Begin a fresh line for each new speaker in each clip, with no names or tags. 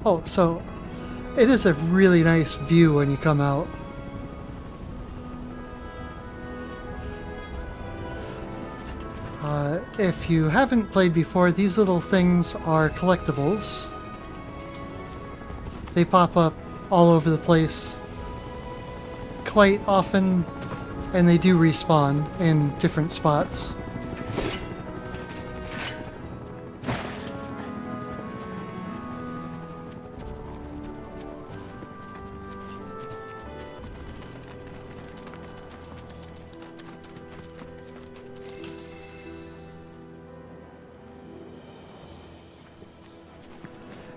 Oh, so it is a really nice view when you come out. If you haven't played before, these little things are collectibles. They pop up all over the place quite often, and they do respawn in different spots.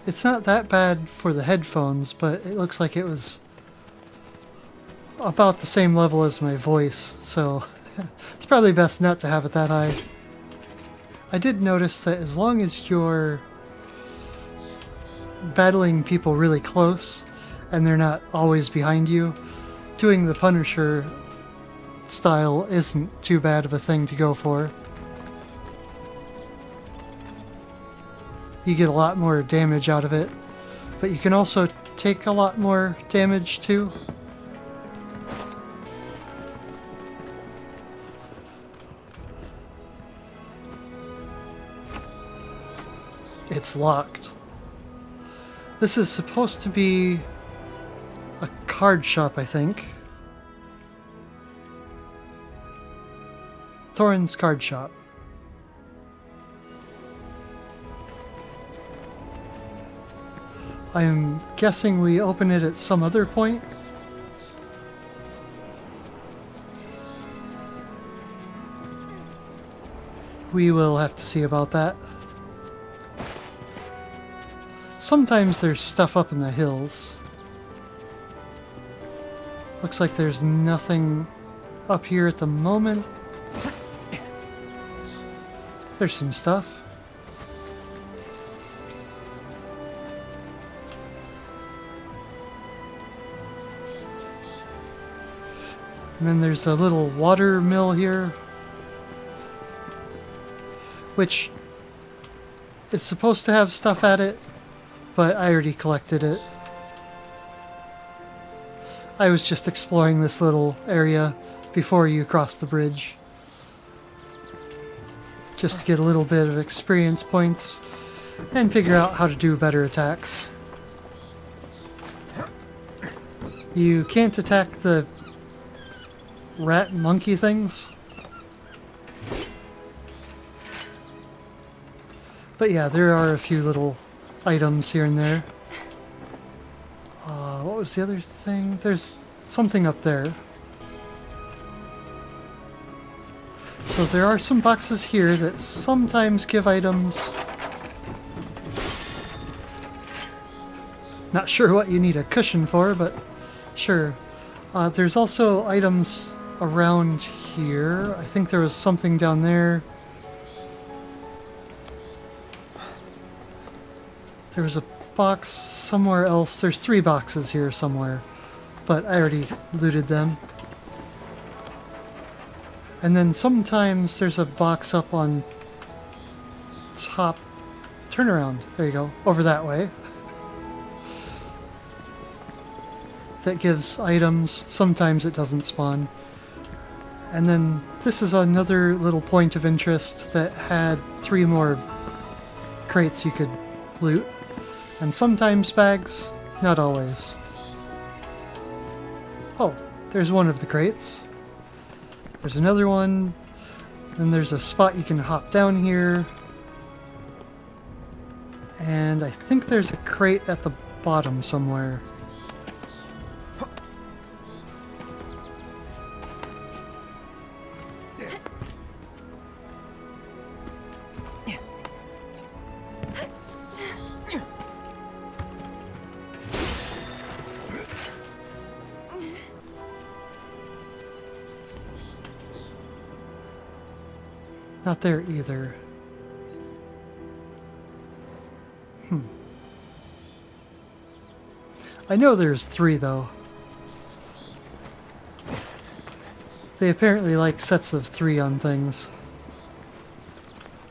It's not that bad for the headphones, but it looks like it was about the same level as my voice, so it's probably best not to have it that high. I did notice that as long as you're battling people really close and they're not always behind you, doing the Punisher style isn't too bad of a thing to go for. You get a lot more damage out of it, but you can also take a lot more damage too. It's locked. This is supposed to be a card shop, I think. Thorin's card shop. I'm guessing we open it at some other point. We will have to see about that. Sometimes there's stuff up in the hills. Looks like there's nothing up here at the moment. There's some stuff. And then there's a little water mill here, which is supposed to have stuff at it, but I already collected it. I was just exploring this little area before you cross the bridge, just to get a little bit of experience points and figure out how to do better attacks. You can't attack the rat monkey things. But yeah, there are a few little items here and there. What was the other thing? There's something up there. So there are some boxes here that sometimes give items. Not sure what you need a cushion for, but sure. There's also items around here. I think there was something down there. There was a box somewhere else. There's 3 boxes here somewhere, but I already looted them. And then sometimes there's a box up on top. Turn around. There you go. Over that way. That gives items. Sometimes it doesn't spawn. And then this is another little point of interest that had 3 more crates you could loot. And sometimes bags, not always. Oh, there's one of the crates. There's another one. And there's a spot you can hop down here. And I think there's a crate at the bottom somewhere. Not there either. I know there's 3 though. They apparently like sets of 3 on things.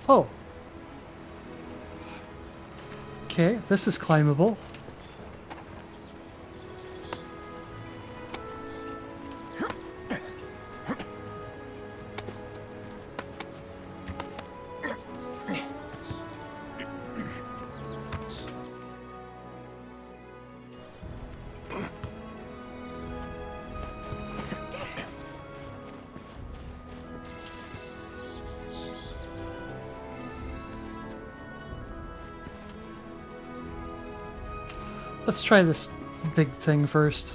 Oh. Okay, this is climbable. Let's try this big thing first.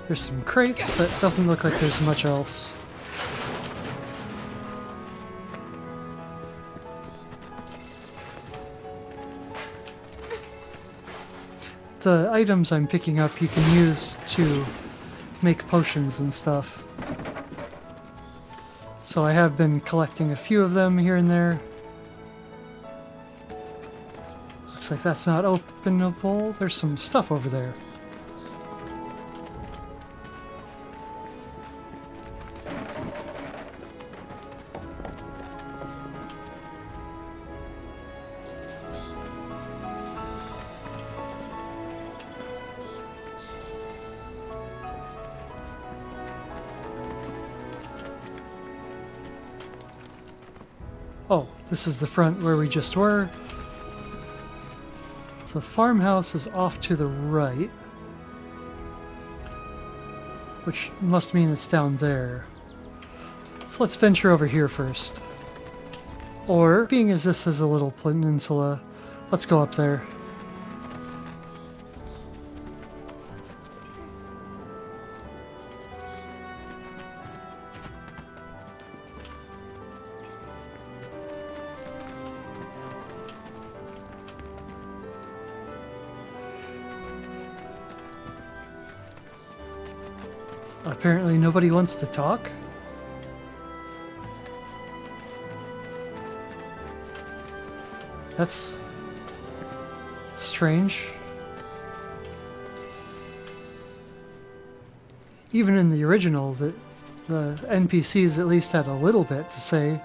There's some crates, but it doesn't look like there's much else. The items I'm picking up you can use to make potions and stuff. So I have been collecting a few of them here and there. Looks like that's not openable. There's some stuff over there. Oh, this is the front where we just were. So the farmhouse is off to the right, which must mean it's down there. So let's venture over here first. Or, being as this is a little peninsula, let's go up there. Apparently nobody wants to talk. That's strange. Even in the original, the NPCs at least had a little bit to say.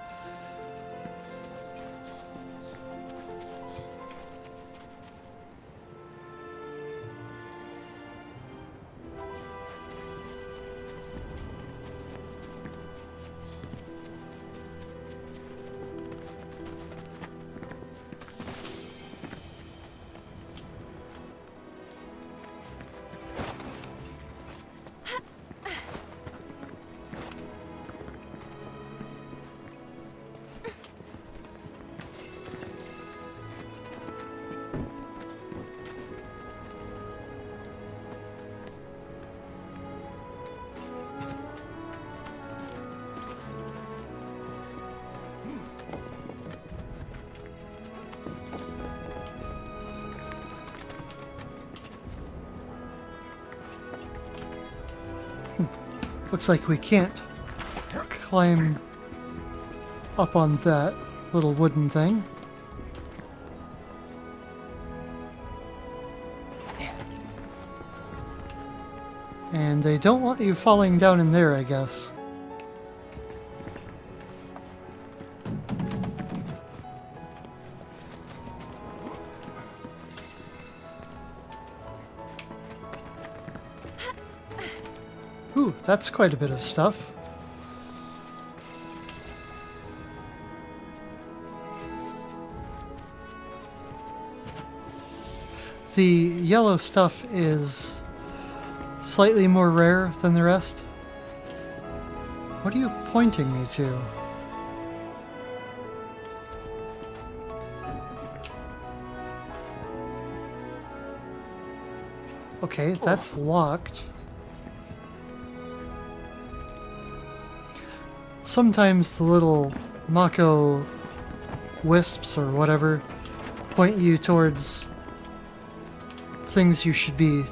Looks like we can't climb up on that little wooden thing. And they don't want you falling down in there, I guess. Ooh, that's quite a bit of stuff. The yellow stuff is slightly more rare than the rest. What are you pointing me to? Okay, that's locked. Sometimes the little Mako wisps or whatever point you towards things you should be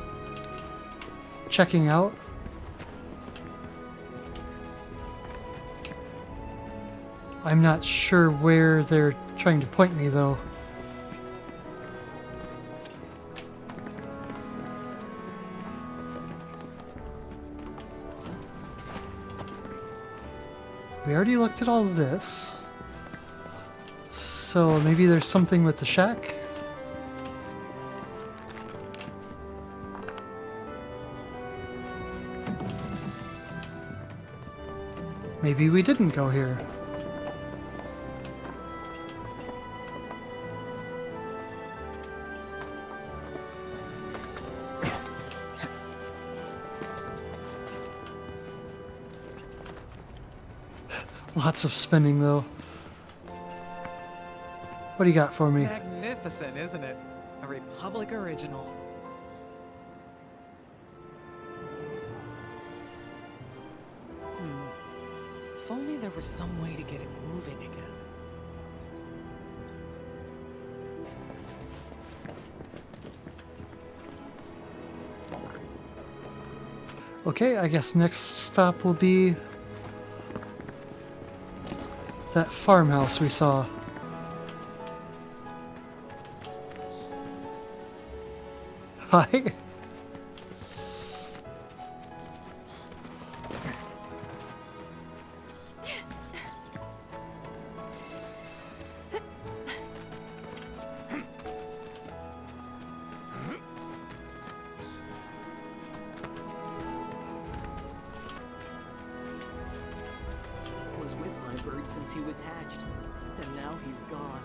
checking out. I'm not sure where they're trying to point me though. We already looked at all of this. So maybe there's something with the shack? Maybe we didn't go here. Lots of spinning though. What do you got for me?
Magnificent, isn't it? A Republic original. If only there was some way to get it moving again.
Okay, I guess next stop will be that farmhouse we saw. Hi.
Was with my bird since he was hatched, and now he's gone.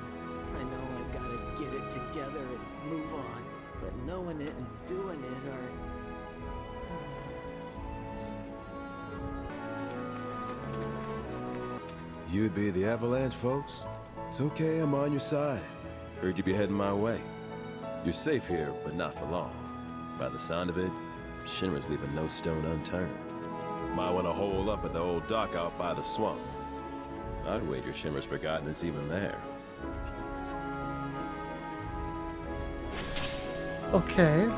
I know I gotta get it together and move on, but knowing it and doing it are...
You'd be the Avalanche, folks? It's okay, I'm on your side. Heard you'd be heading my way. You're safe here, but not for long. By the sound of it, Shinra's leaving no stone unturned. Might want to hole up at the old dock out by the swamp. I'd wager Shinra's forgotten it's even there.
Okay.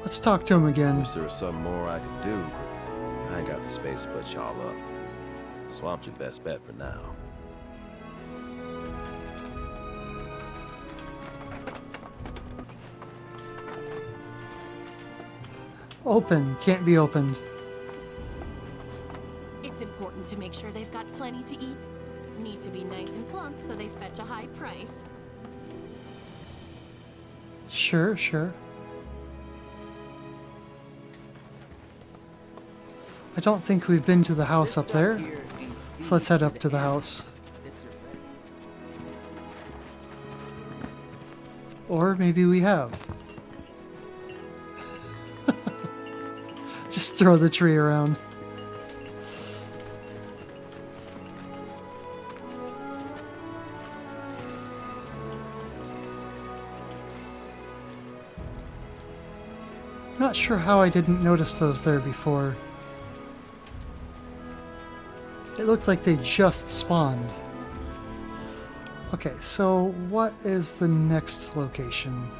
Let's talk to him again.
Wish there was something more I could do, but I ain't got the space to put y'all up. Swamp's your best bet for now.
Open. Can't be opened.
It's important to make sure they've got plenty to eat. Need to be nice and plump so they fetch a high price.
Sure, sure. I don't think we've been to the house up there, so let's head up to the house. Or maybe we have. Just throw the tree around. Not sure how I didn't notice those there before. It looked like they just spawned. Okay, so what is the next location?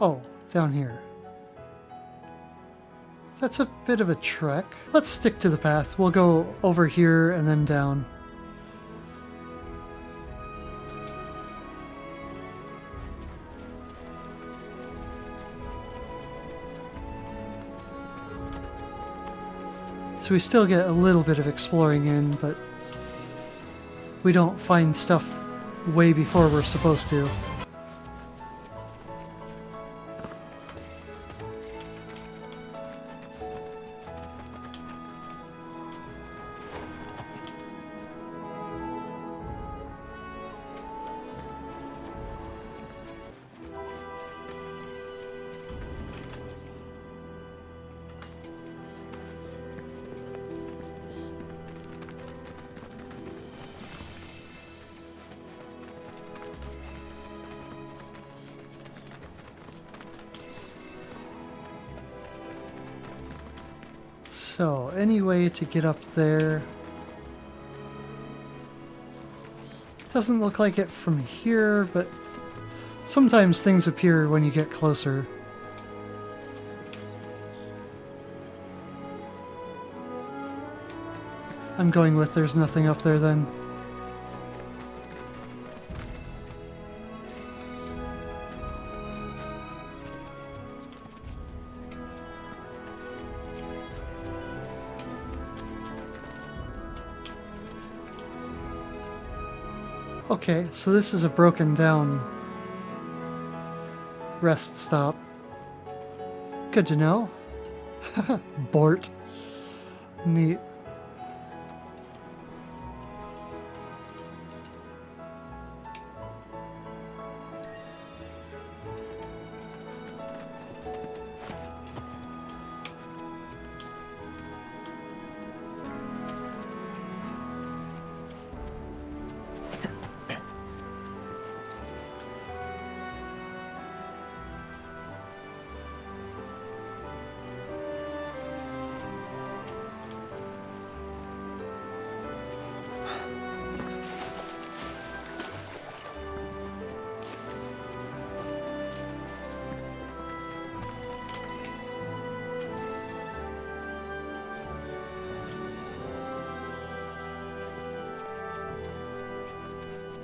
Oh, down here. That's a bit of a trek. Let's stick to the path. We'll go over here and then down. So we still get a little bit of exploring in, but we don't find stuff way before we're supposed to. So, any way to get up there? Doesn't look like it from here, but sometimes things appear when you get closer. I'm going with there's nothing up there then. Okay, so this is a broken down rest stop. Good to know. Bort. Neat.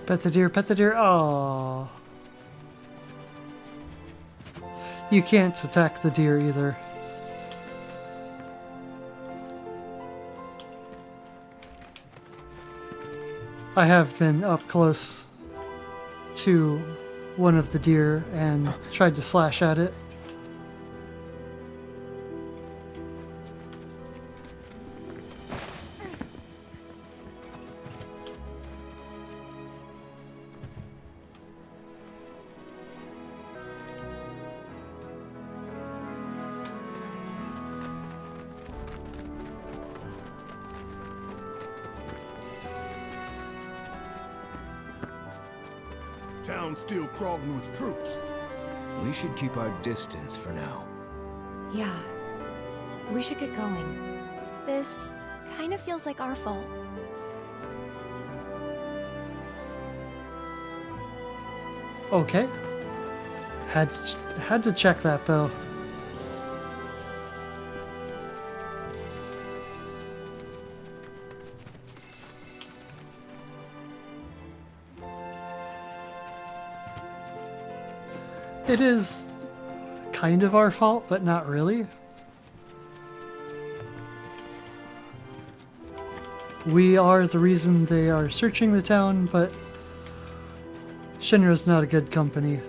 Pet the deer, pet the deer. Aww. You can't attack the deer either. I have been up close to one of the deer and tried to slash at it.
Town's still crawling with troops.
We should keep our distance for now.
Yeah. We should get going.
This kind of feels like our fault.
Okay. Had to check that though. It is kind of our fault, but not really. We are the reason they are searching the town, but Shinra's not a good company.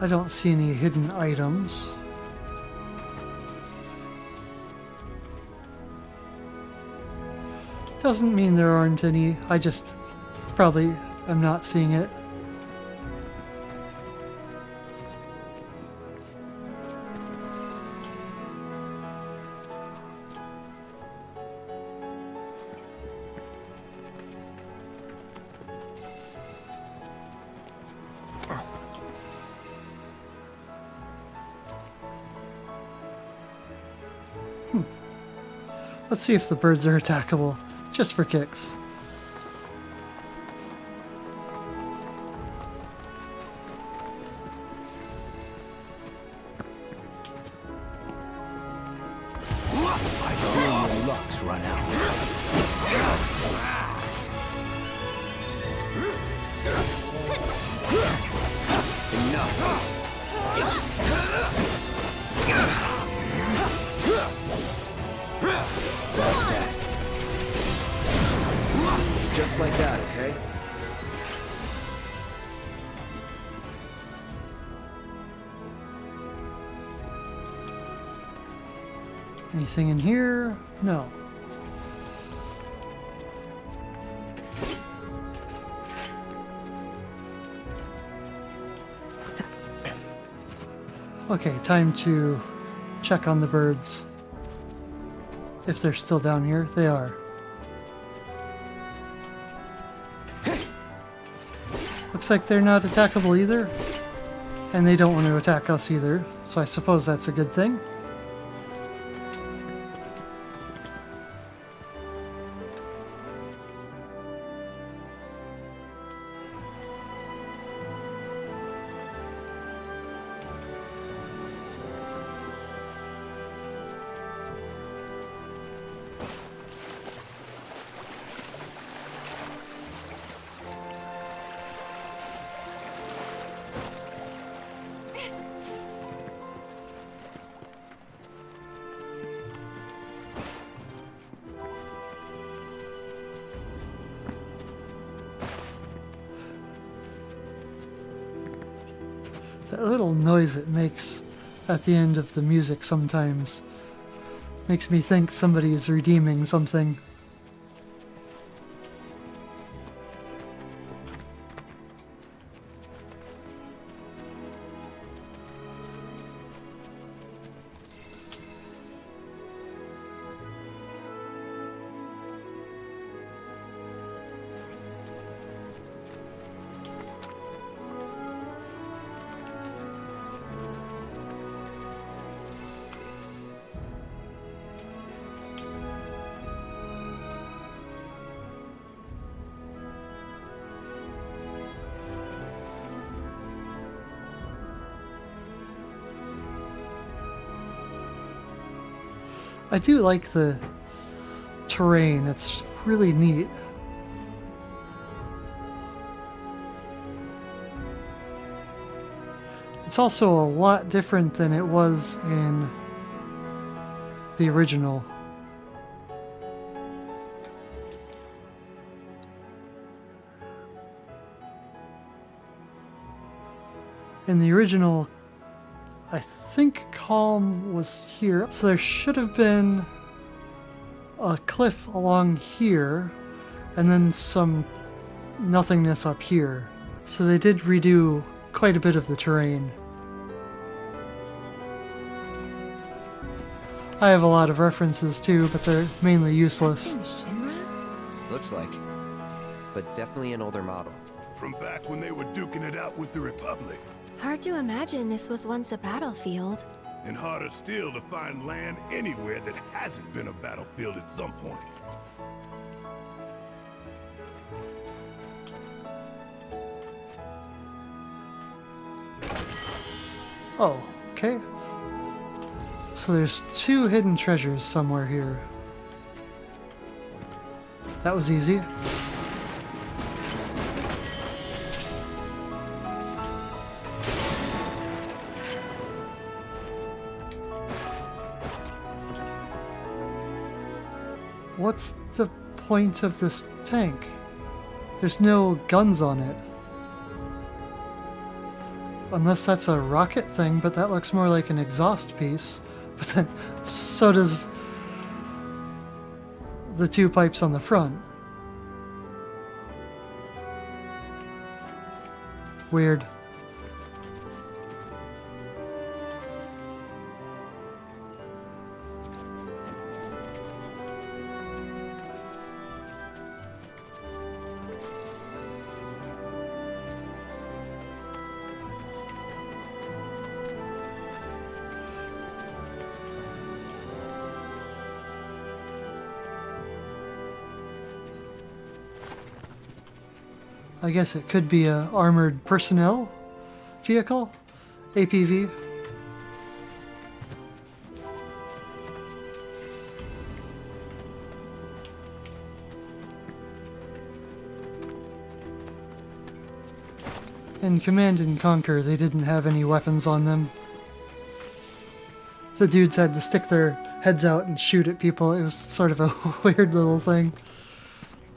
I don't see any hidden items. Doesn't mean there aren't any, I just probably am not seeing it. Let's see if the birds are attackable, just for kicks.
I feel your luck's run out.
Just like that, okay?
Anything in here? No. Okay, time to check on the birds. If they're still down here, they are. Looks like they're not attackable either. And they don't want to attack us either, so I suppose that's a good thing. That little noise it makes at the end of the music sometimes makes me think somebody is redeeming something. I do like the terrain. It's really neat. It's also a lot different than it was in the original. In the original, I think Kalm was here, so there should have been a cliff along here, and then some nothingness up here. So they did redo quite a bit of the terrain. I have a lot of references too, but they're mainly useless.
Shinra's?
Looks like. But definitely an older model.
From back when they were duking it out with the Republic.
Hard to imagine this was once a battlefield.
And harder still to find land anywhere that hasn't been a battlefield at some point.
Oh, okay. So there's 2 hidden treasures somewhere here. That was easy. What's the point of this tank? There's no guns on it. Unless that's a rocket thing, but that looks more like an exhaust piece. But then, so does the 2 pipes on the front. Weird. I guess it could be a armored personnel vehicle, APV. In Command and Conquer, they didn't have any weapons on them. The dudes had to stick their heads out and shoot at people. It was sort of a weird little thing.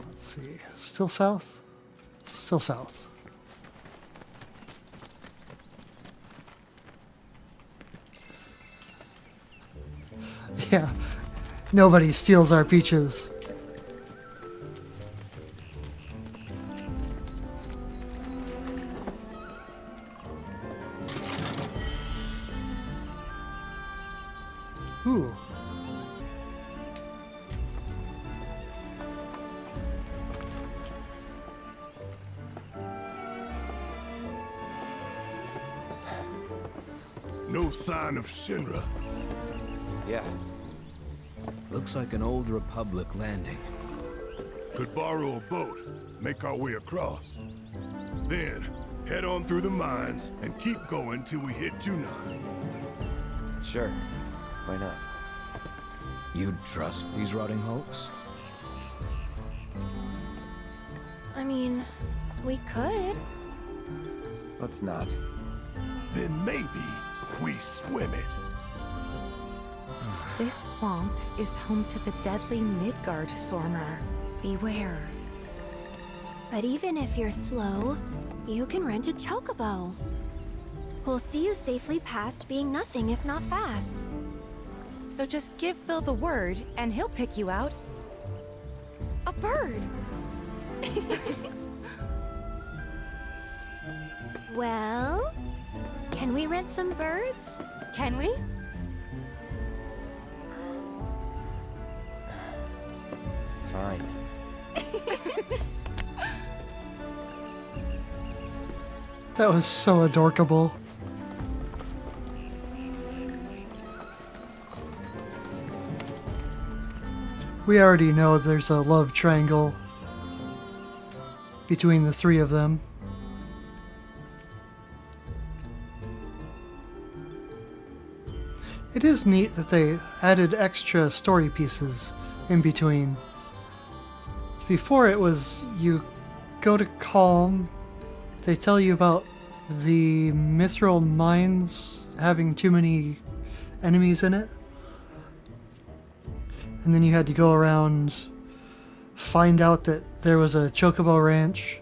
Let's see. Still south? Still south. Yeah. Nobody steals our peaches. Ooh.
No sign of Shinra.
Yeah.
Looks like an old Republic landing.
Could borrow a boat, make our way across. Then, head on through the mines and keep going till we hit Junon.
Sure. Why not?
You'd trust these rotting hulks?
I mean, we could.
Let's not.
Then maybe we swim it.
This swamp is home to the deadly Midgar Stormer. Beware.
But even if you're slow, you can rent a Chocobo. We'll see you safely past being nothing if not fast.
So just give Bill the word, and he'll pick you out. A bird!
Well, can we rent some birds?
Can we?
Fine.
That was so adorkable. We already know there's a love triangle between the 3 of them. It is neat that they added extra story pieces in between. Before it was you go to Kalm, they tell you about the mithril mines having too many enemies in it. And then you had to go around, find out that there was a Chocobo ranch,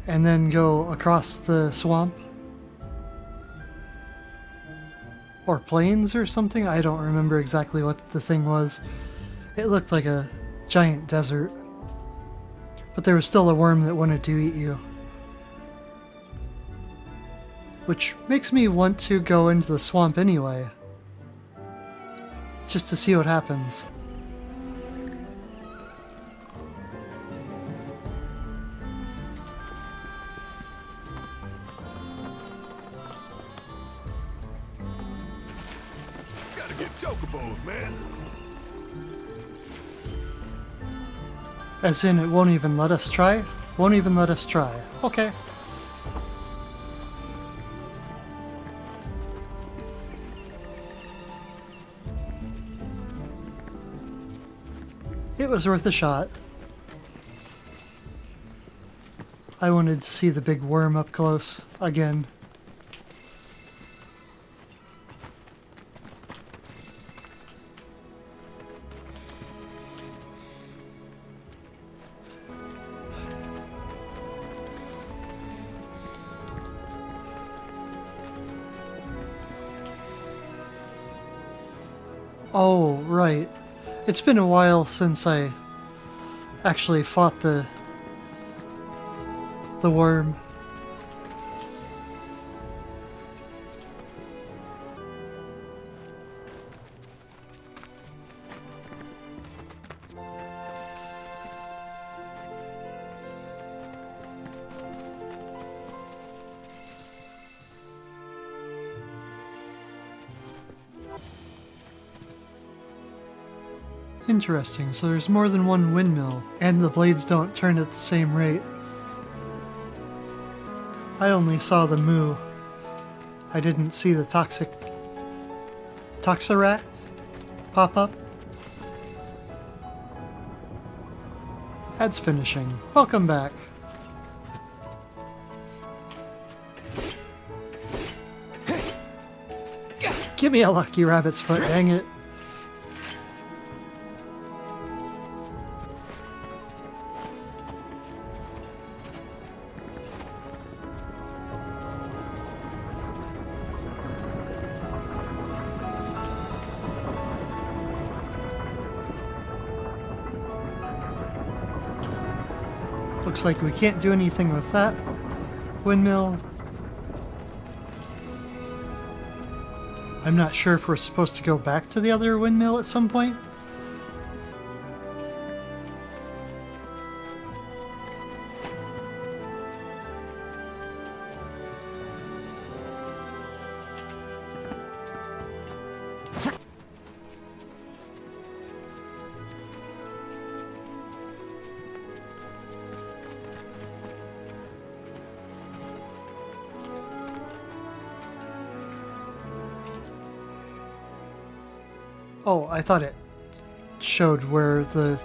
and then go across the swamp. Or plains or something? I don't remember exactly what the thing was. It looked like a giant desert. But there was still a worm that wanted to eat you. Which makes me want to go into the swamp anyway. Just to see what happens.
Gotta get chocobos, man.
As in, it won't even let us try? Won't even let us try. Okay. It was worth a shot. I wanted to see the big worm up close again. Oh, right. It's been a while since I actually fought the worm. Interesting, so there's more than one windmill, and the blades don't turn at the same rate. I only saw the moo. I didn't see the Toxarat pop up. Ad's finishing. Welcome back. Give me a lucky rabbit's foot, dang it. Looks like we can't do anything with that windmill. I'm not sure if we're supposed to go back to the other windmill at some point. Oh, I thought it showed where the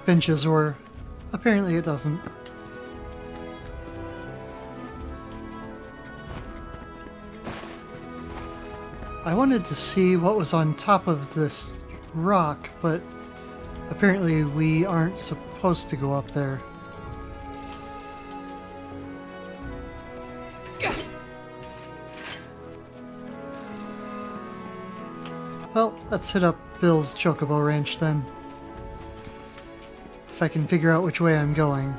benches were. Apparently it doesn't. I wanted to see what was on top of this rock, but apparently we aren't supposed to go up there. Well, let's hit up Bill's Chocobo Ranch then. If I can figure out which way I'm going.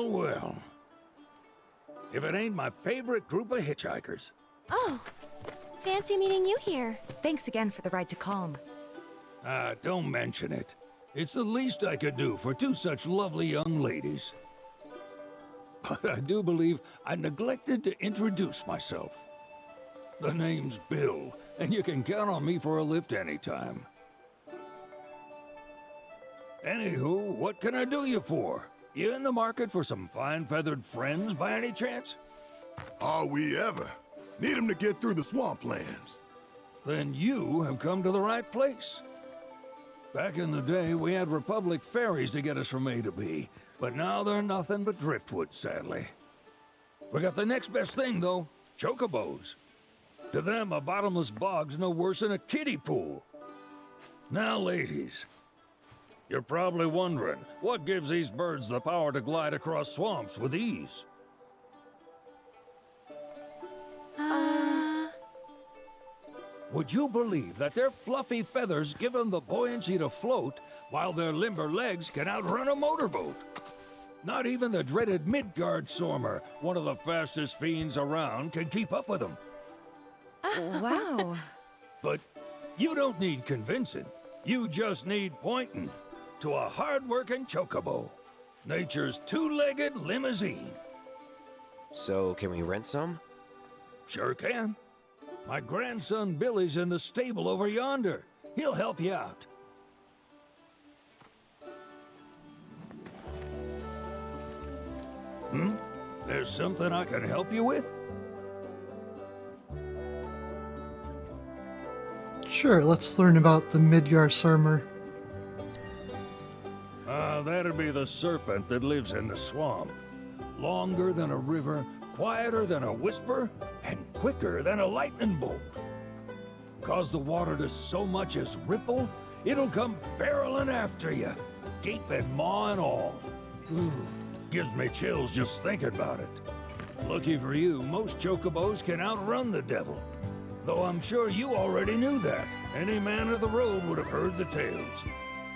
Well, well. If it ain't my favorite group of hitchhikers.
Oh, fancy meeting you here.
Thanks again for the ride to Kalm.
Don't mention it. It's the least I could do for two such lovely young ladies. But I do believe I neglected to introduce myself. The name's Bill, and you can count on me for a lift anytime. Anywho, what can I do you for? You in the market for some fine-feathered friends by any chance?
Are we ever? Need 'em to get through the swamplands.
Then you have come to the right place. Back in the day, we had Republic ferries to get us from A to B, but now they're nothing but driftwood, sadly. We got the next best thing, though, Chocobos. To them, a bottomless bog's no worse than a kiddie pool. Now, ladies, you're probably wondering, what gives these birds the power to glide across swamps with ease? Would you believe that their fluffy feathers give them the buoyancy to float, while their limber legs can outrun a motorboat? Not even the dreaded Midgar Sormer, one of the fastest fiends around, can keep up with them.
Wow.
But you don't need convincing. You just need pointing to a hard-working Chocobo. Nature's two-legged limousine.
So, can we rent some?
Sure can. My grandson Billy's in the stable over yonder. He'll help you out. There's something I can help you with?
Sure, let's learn about the Midgar Surmer.
That'd be the serpent that lives in the swamp. Longer than a river, quieter than a whisper, and quicker than a lightning bolt. Cause the water to so much as ripple, it'll come barreling after you, gaping maw and all. Ooh, gives me chills just thinking about it. Lucky for you, most chocobos can outrun the devil. Though I'm sure you already knew that. Any man of the road would have heard the tales.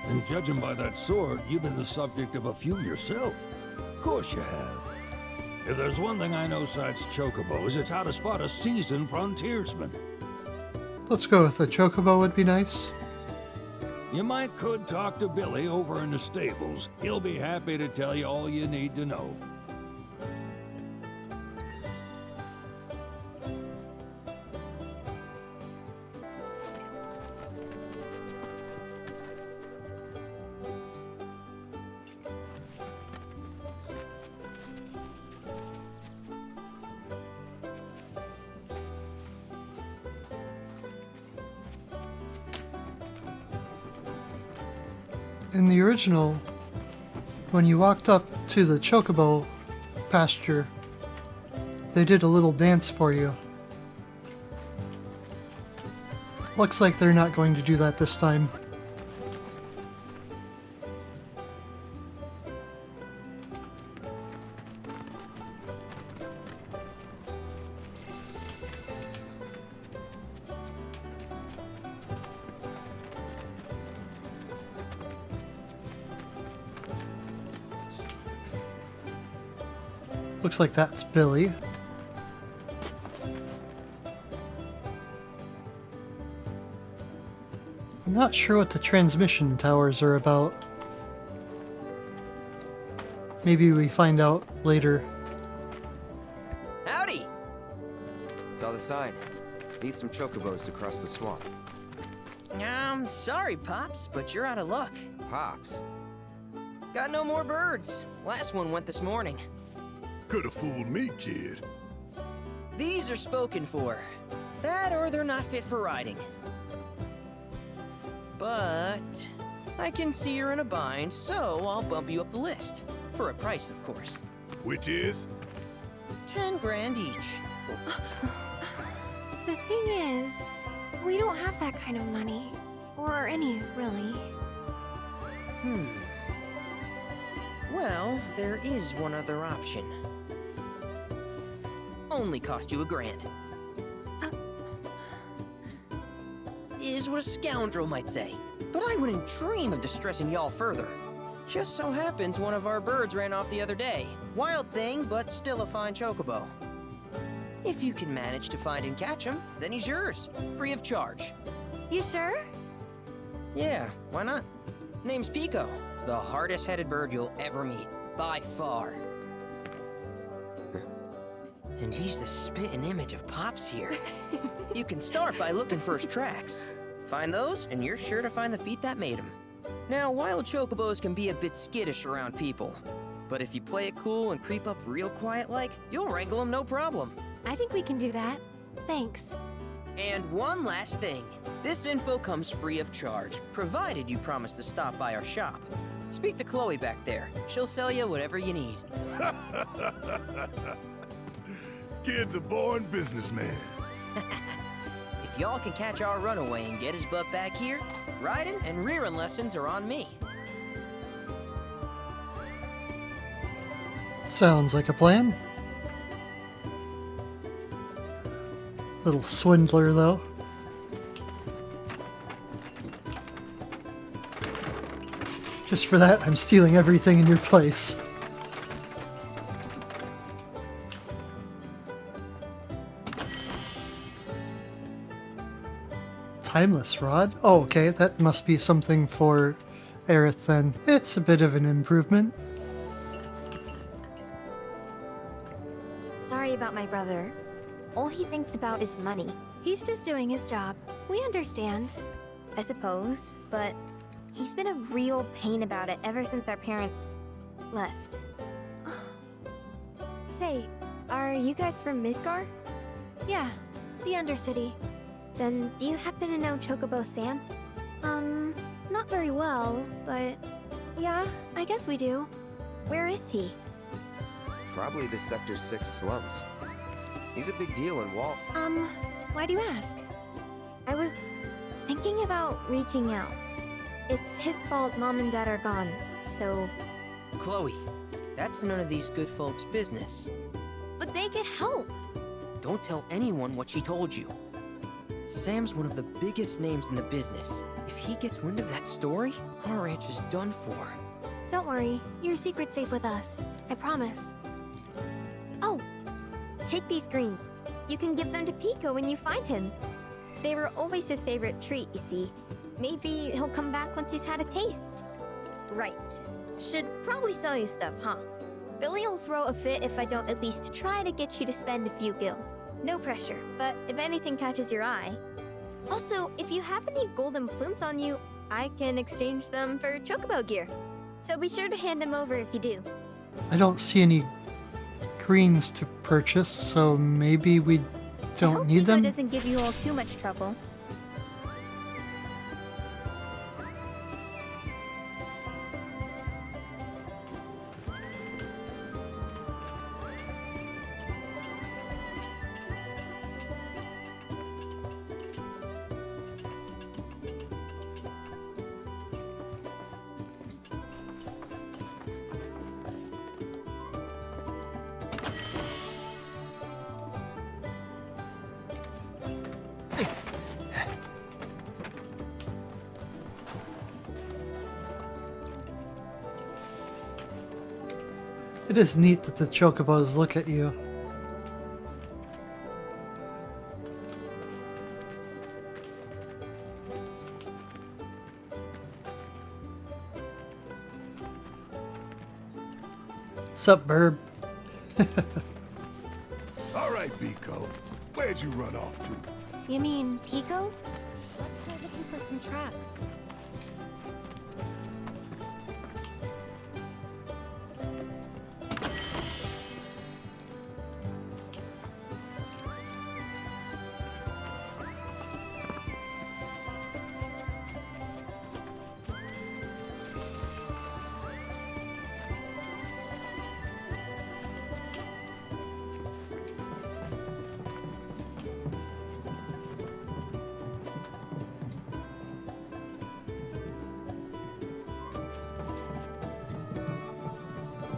And judging by that sword, you've been the subject of a few yourself. Of course you have. If there's one thing I know besides chocobos, it's how to spot a seasoned frontiersman.
Let's go with a chocobo would be nice.
You could talk to Billy over in the stables. He'll be happy to tell you all you need to know.
In the original, when you walked up to the chocobo pasture, they did a little dance for you. Looks like they're not going to do that this time. Looks like that's Billy. I'm not sure what the transmission towers are about. Maybe we find out later.
Howdy!
Saw the sign. Need some chocobos to cross the swamp.
Sorry, Pops, but you're out of luck.
Pops.
Got no more birds. Last one went this morning.
Could have fooled me, kid.
These are spoken for. That or they're not fit for riding. But I can see you're in a bind, so I'll bump you up the list. For a price, of course.
Which is?
10 grand each.
The thing is, we don't have that kind of money. Or any, really.
Well, there is one other option. Only cost you $1,000. Is what a scoundrel might say. But I wouldn't dream of distressing y'all further.
Just so happens one of our birds ran off the other day. Wild thing, but still a fine chocobo. If you can manage to find and catch him, then he's yours, free of charge.
You sure?
Yeah, why not? Name's Pico, the hardest-headed bird you'll ever meet, by far. And he's the spitting image of Pops here. You can start by looking for his tracks. Find those, and you're sure to find the feet that made him. Now, wild chocobos can be a bit skittish around people. But if you play it cool and creep up real quiet-like, you'll wrangle them no problem.
I think we can do that. Thanks.
And one last thing. This info comes free of charge, provided you promise to stop by our shop. Speak to Chloe back there. She'll sell you whatever you need.
Kid's a born businessman.
If y'all can catch our runaway and get his butt back here, riding and rearing lessons are on me.
Sounds like a plan. Little swindler, though. Just for that, I'm stealing everything in your place. Timeless rod? Oh, okay, that must be something for Aerith then. It's a bit of an improvement.
Sorry about my brother. All he thinks about is money. He's just doing his job. We understand. I suppose, but he's been a real pain about it ever since our parents left. Say, are you guys from Midgar? Yeah, the Undercity. Then do you happen to know Chocobo Sam? Not very well, but yeah, I guess we do. Where is he?
Probably the Sector 6 slums. He's a big deal in Wall.
Why do you ask? I was thinking about reaching out. It's his fault Mom and Dad are gone, so...
Chloe, that's none of these good folks' business.
But they get help!
Don't tell anyone what she told you. Sam's one of the biggest names in the business. If he gets wind of that story, our ranch is done for.
Don't worry, your secret's safe with us. I promise. Oh! Take these greens. You can give them to Pico when you find him. They were always his favorite treat, you see. Maybe he'll come back once he's had a taste. Right. Should probably sell you stuff, huh? Billy'll throw a fit if I don't at least try to get you to spend a few gil. No pressure, but if anything catches your eye... Also, if you have any golden plumes on you, I can exchange them for Chocobo gear. So be sure to hand them over if you do.
I don't see any greens to purchase, so maybe we don't need them?
I hope Pico doesn't give you all too much trouble.
It is neat that the chocobos look at you. Sup, Burb?
All right, Pico. Where'd you run off to?
You mean Pico?
Let's go looking for some tracks.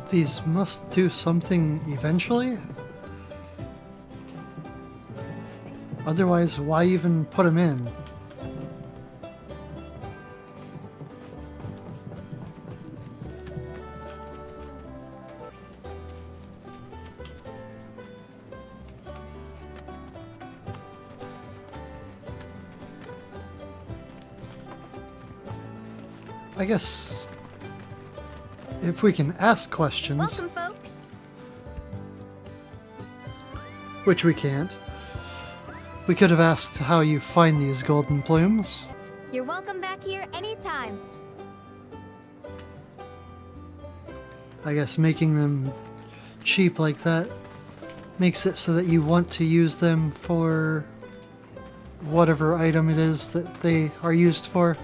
These must do something eventually? Otherwise, why even put them in?
I
I guess if we can ask questions,
Welcome, folks.
which we can't, we could have asked how you find these golden plumes.
You're welcome back here anytime.
I guess making them cheap like that makes it so that you want to use them for whatever item it is that they are used for.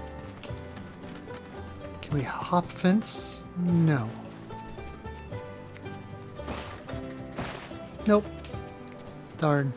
Can we hop fence? No. Nope. Darn.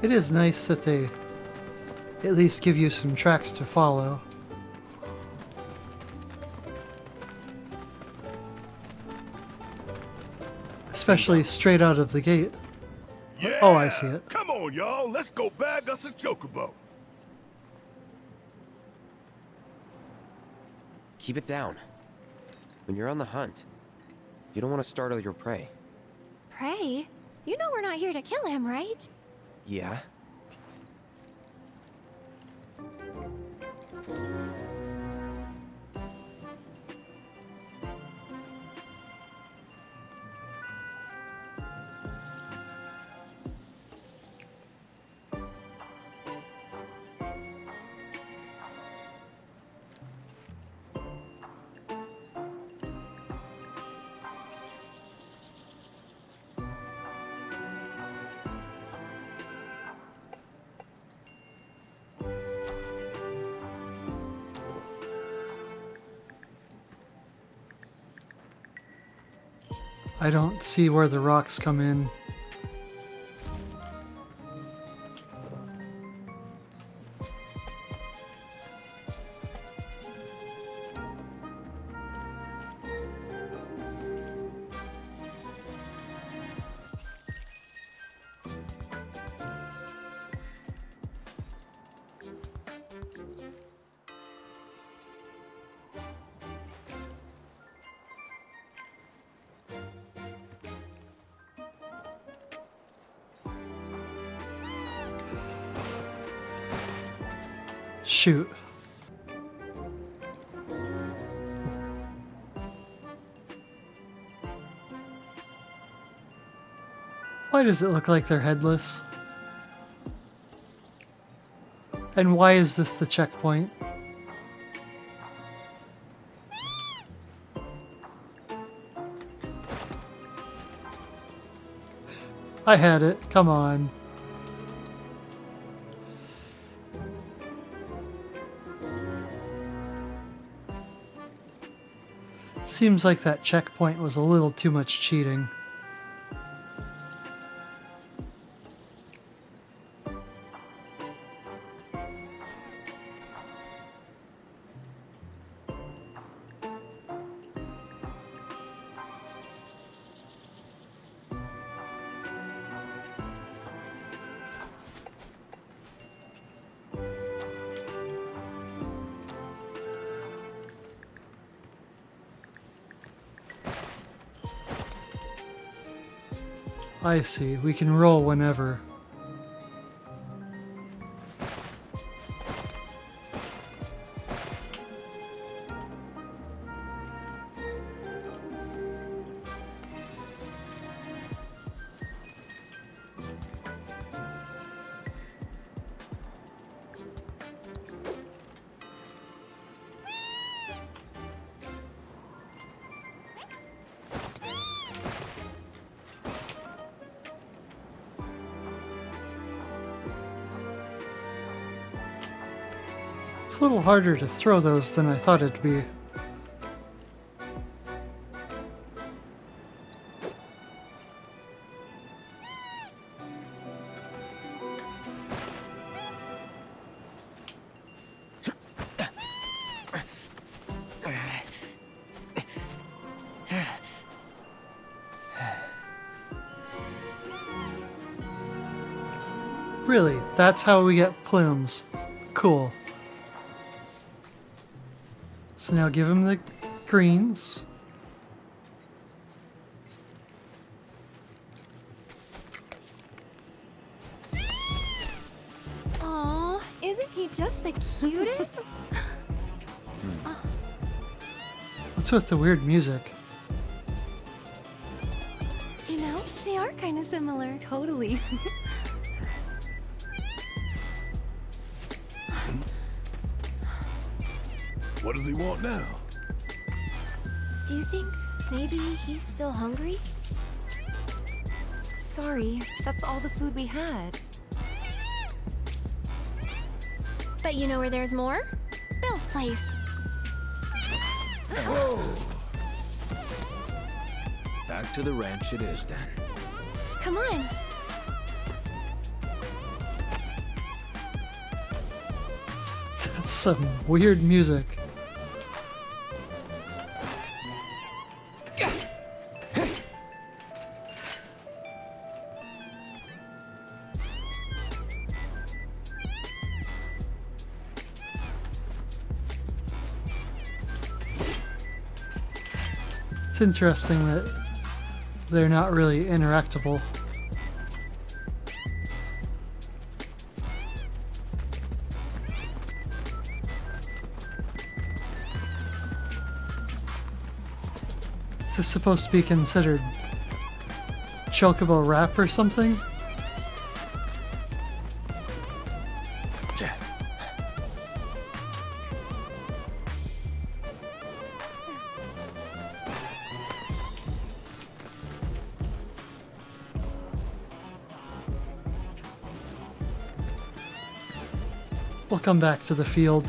It is nice that they at least give you some tracks to follow. Especially straight out of the gate.
Yeah!
Oh, I see it.
Come on, y'all. Let's go bag us a Chocobo.
Keep it down. When you're on the hunt, you don't want to startle your prey.
Pray? You know we're not here to kill him, right?
Yeah?
I don't see where the rocks come in. Shoot. Why does it look like they're headless? And why is this the checkpoint? I had it. Come on. Seems like that checkpoint was a little too much cheating. I see. We can roll whenever. a little harder to throw those than I thought it'd be. Really, that's how we get plumes. Cool. So now give him the greens.
Aw, isn't he just the cutest?
What's with the weird music?
You know, they are kind of similar.
Totally.
What does he want now?
Do you think maybe he's still hungry?
Sorry, that's all the food we had.
But you know where there's more? Bill's place.
Back to the ranch it is then.
Come on.
That's some weird music. It's interesting that they're not really interactable. Is this supposed to be considered Chocobo rap or something? We'll come back to the field.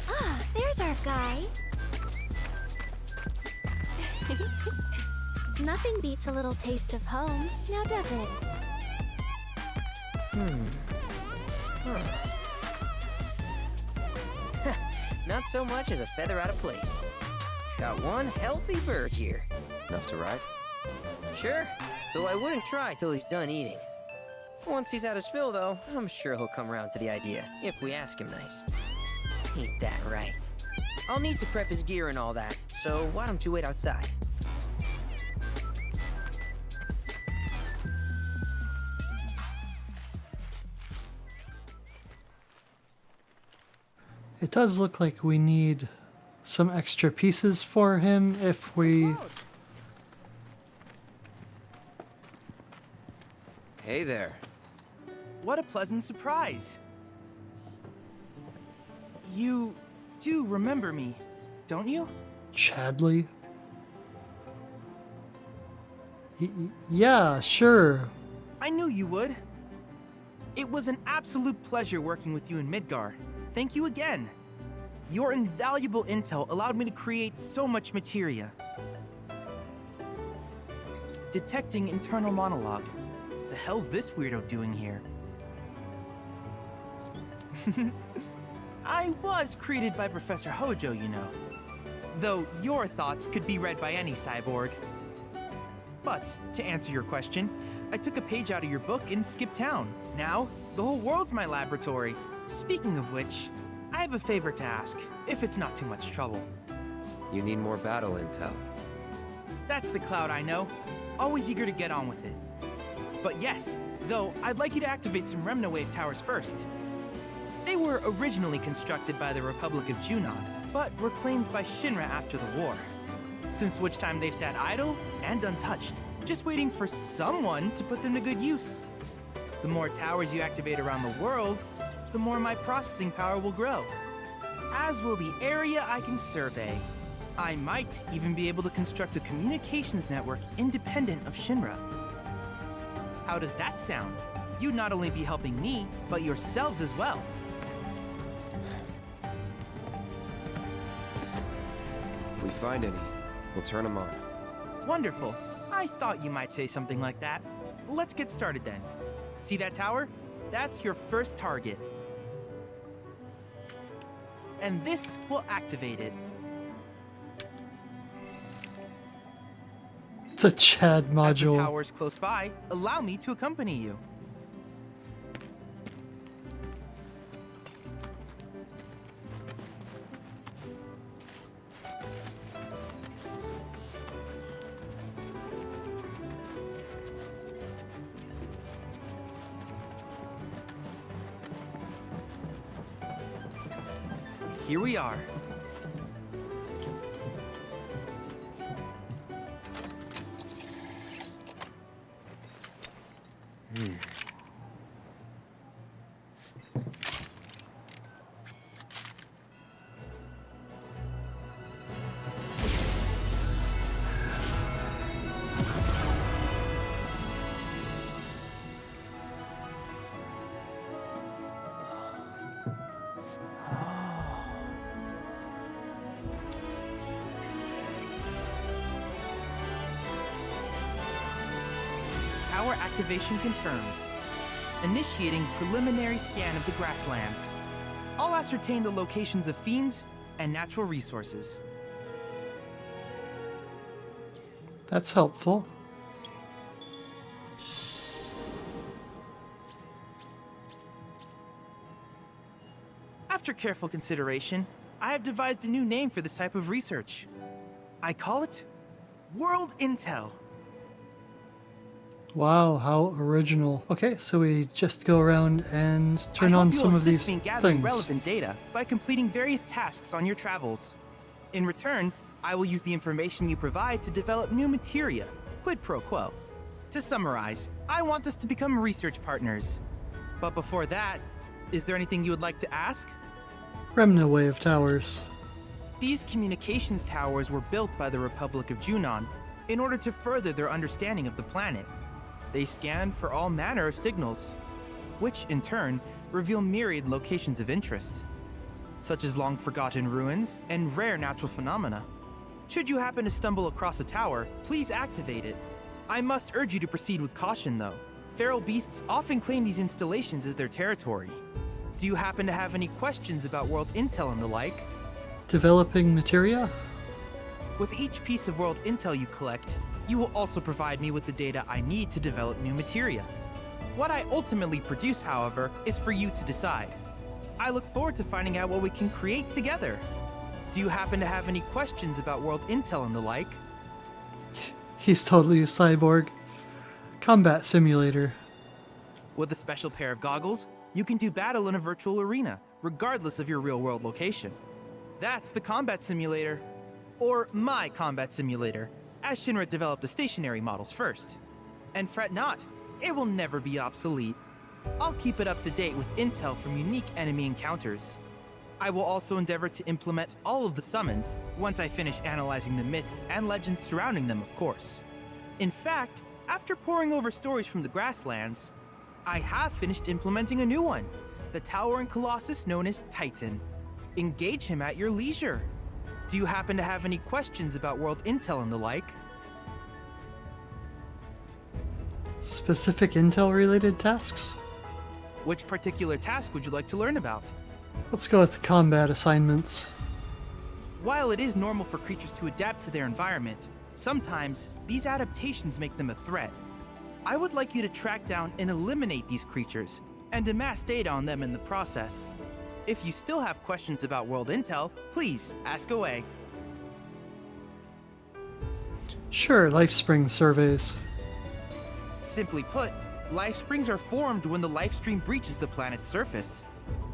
Ah, there's our guy. Nothing beats a little taste of home, now does it?
Not so much as a feather out of place. Got one healthy bird here.
Enough to ride?
Sure, though I wouldn't try till he's done eating. Once he's had his fill, though, I'm sure he'll come around to the idea, if we ask him nice. Ain't that right? I'll need to prep his gear and all that, so why don't you wait outside?
It does look like we need some extra pieces for him if we...
Hey there.
What a pleasant surprise. You do remember me, don't you?
Chadley? Yeah, sure.
I knew you would. It was an absolute pleasure working with you in Midgar. Thank you again. Your invaluable intel allowed me to create so much materia. Detecting internal monologue. The hell's this weirdo doing here? I was created by Professor Hojo, you know. Though your thoughts could be read by any cyborg. But, to answer your question, I took a page out of your book and skipped town. Now, the whole world's my laboratory. Speaking of which, I have a favor to ask, if it's not too much trouble.
You need more battle intel.
That's the Cloud I know. Always eager to get on with it. But yes, though, I'd like you to activate some Remnawave towers first. They were originally constructed by the Republic of Junon, but were claimed by Shinra after the war. Since which time they've sat idle and untouched, just waiting for someone to put them to good use. The more towers you activate around the world, the more my processing power will grow. As will the area I can survey. I might even be able to construct a communications network independent of Shinra. How does that sound? You'd not only be helping me, but yourselves as well.
If we find any, we'll turn them on.
Wonderful. I thought you might say something like that. Let's get started then. See that tower? That's your first target. And this will activate it.
The Chad
As the
module.
tower's close by, allow me to accompany you. Here we are. Tower activation confirmed. Initiating preliminary scan of the Grasslands. I'll ascertain the locations of fiends and natural resources.
That's helpful.
After careful consideration, I have devised a new name for this type of research. I call it World Intel.
Wow, how original. Okay, so we just go around and turn on some of these
I hope you'll assist me in gathering
things.
relevant data by completing various tasks on your travels. In return, I will use the information you provide to develop new materia, quid pro quo. To summarize, I want us to become research partners. But before that, is there anything you would like to ask?
Remna wave towers.
These communications towers were built by the Republic of Junon in order to further their understanding of the planet. They scan for all manner of signals, which in turn reveal myriad locations of interest, such as long-forgotten ruins and rare natural phenomena. Should you happen to stumble across a tower, please activate it. I must urge you to proceed with caution though. Feral beasts often claim these installations as their territory. Do you happen to have any questions about world intel and the like?
Developing materia?
With each piece of world intel you collect, you will also provide me with the data I need to develop new materia. What I ultimately produce, however, is for you to decide. I look forward to finding out what we can create together. Do you happen to have any questions about world intel and the like?
He's totally a cyborg. Combat simulator.
With a special pair of goggles, you can do battle in a virtual arena, regardless of your real-world location. That's the combat simulator. Or my combat simulator, as Shinra developed the stationary models first. And fret not, it will never be obsolete. I'll keep it up to date with intel from unique enemy encounters. I will also endeavor to implement all of the summons once I finish analyzing the myths and legends surrounding them, of course. In fact, after poring over stories from the Grasslands, I have finished implementing a new one, the towering colossus known as Titan. Engage him at your leisure. Do you happen to have any questions about world intel and the like?
Specific intel related tasks?
Which particular task would you like to learn about?
Let's go with the combat assignments.
While it is normal for creatures to adapt to their environment, sometimes these adaptations make them a threat. I would like you to track down and eliminate these creatures, and amass data on them in the process. If you still have questions about world intel, please ask away.
Sure, LifeSpring surveys.
Simply put, life springs are formed when the life stream breaches the planet's surface.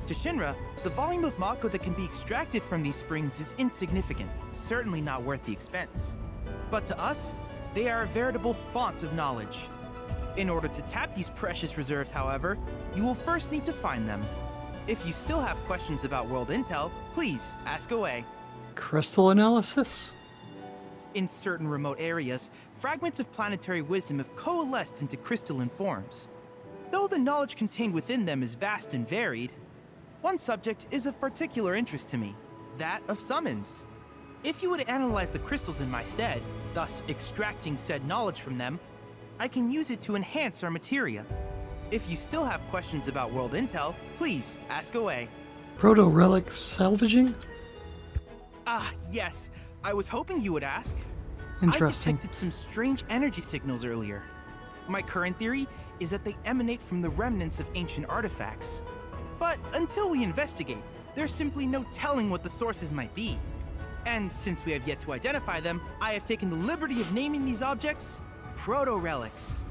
To Shinra, the volume of Mako that can be extracted from these springs is insignificant, certainly not worth the expense. But to us, they are a veritable font of knowledge. In order to tap these precious reserves, however, you will first need to find them. If you still have questions about world intel, please ask away.
Crystal analysis?
In certain remote areas, fragments of planetary wisdom have coalesced into crystalline forms. Though the knowledge contained within them is vast and varied, one subject is of particular interest to me, that of summons. If you would analyze the crystals in my stead, thus extracting said knowledge from them, I can use it to enhance our materia. If you still have questions about world intel, please ask away.
Proto-relic salvaging?
Ah, yes. I was hoping you would ask.
Interesting.
I detected some strange energy signals earlier. My current theory is that they emanate from the remnants of ancient artifacts. But until we investigate, there's simply no telling what the sources might be. And since we have yet to identify them, I have taken the liberty of naming these objects proto-relics.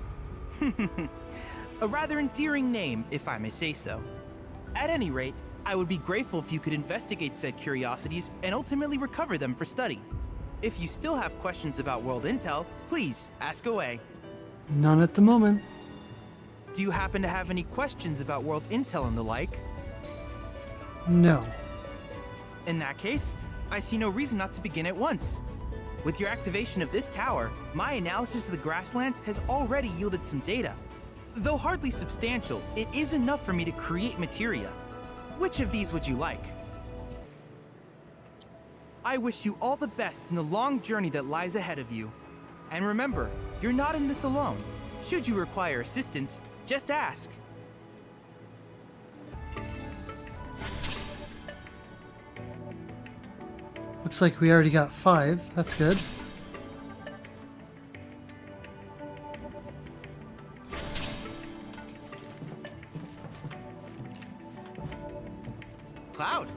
A rather endearing name, if I may say so. At any rate, I would be grateful if you could investigate said curiosities and ultimately recover them for study. If you still have questions about world intel, please ask away.
None at the moment.
Do you happen to have any questions about world intel and the like?
No.
In that case, I see no reason not to begin at once. With your activation of this tower, my analysis of the Grasslands has already yielded some data. Though hardly substantial, it is enough for me to create materia. Which of these would you like? I wish you all the best in the long journey that lies ahead of you. And remember, you're not in this alone. Should you require assistance, just ask.
Looks like we already got 5. That's good.
Cloud.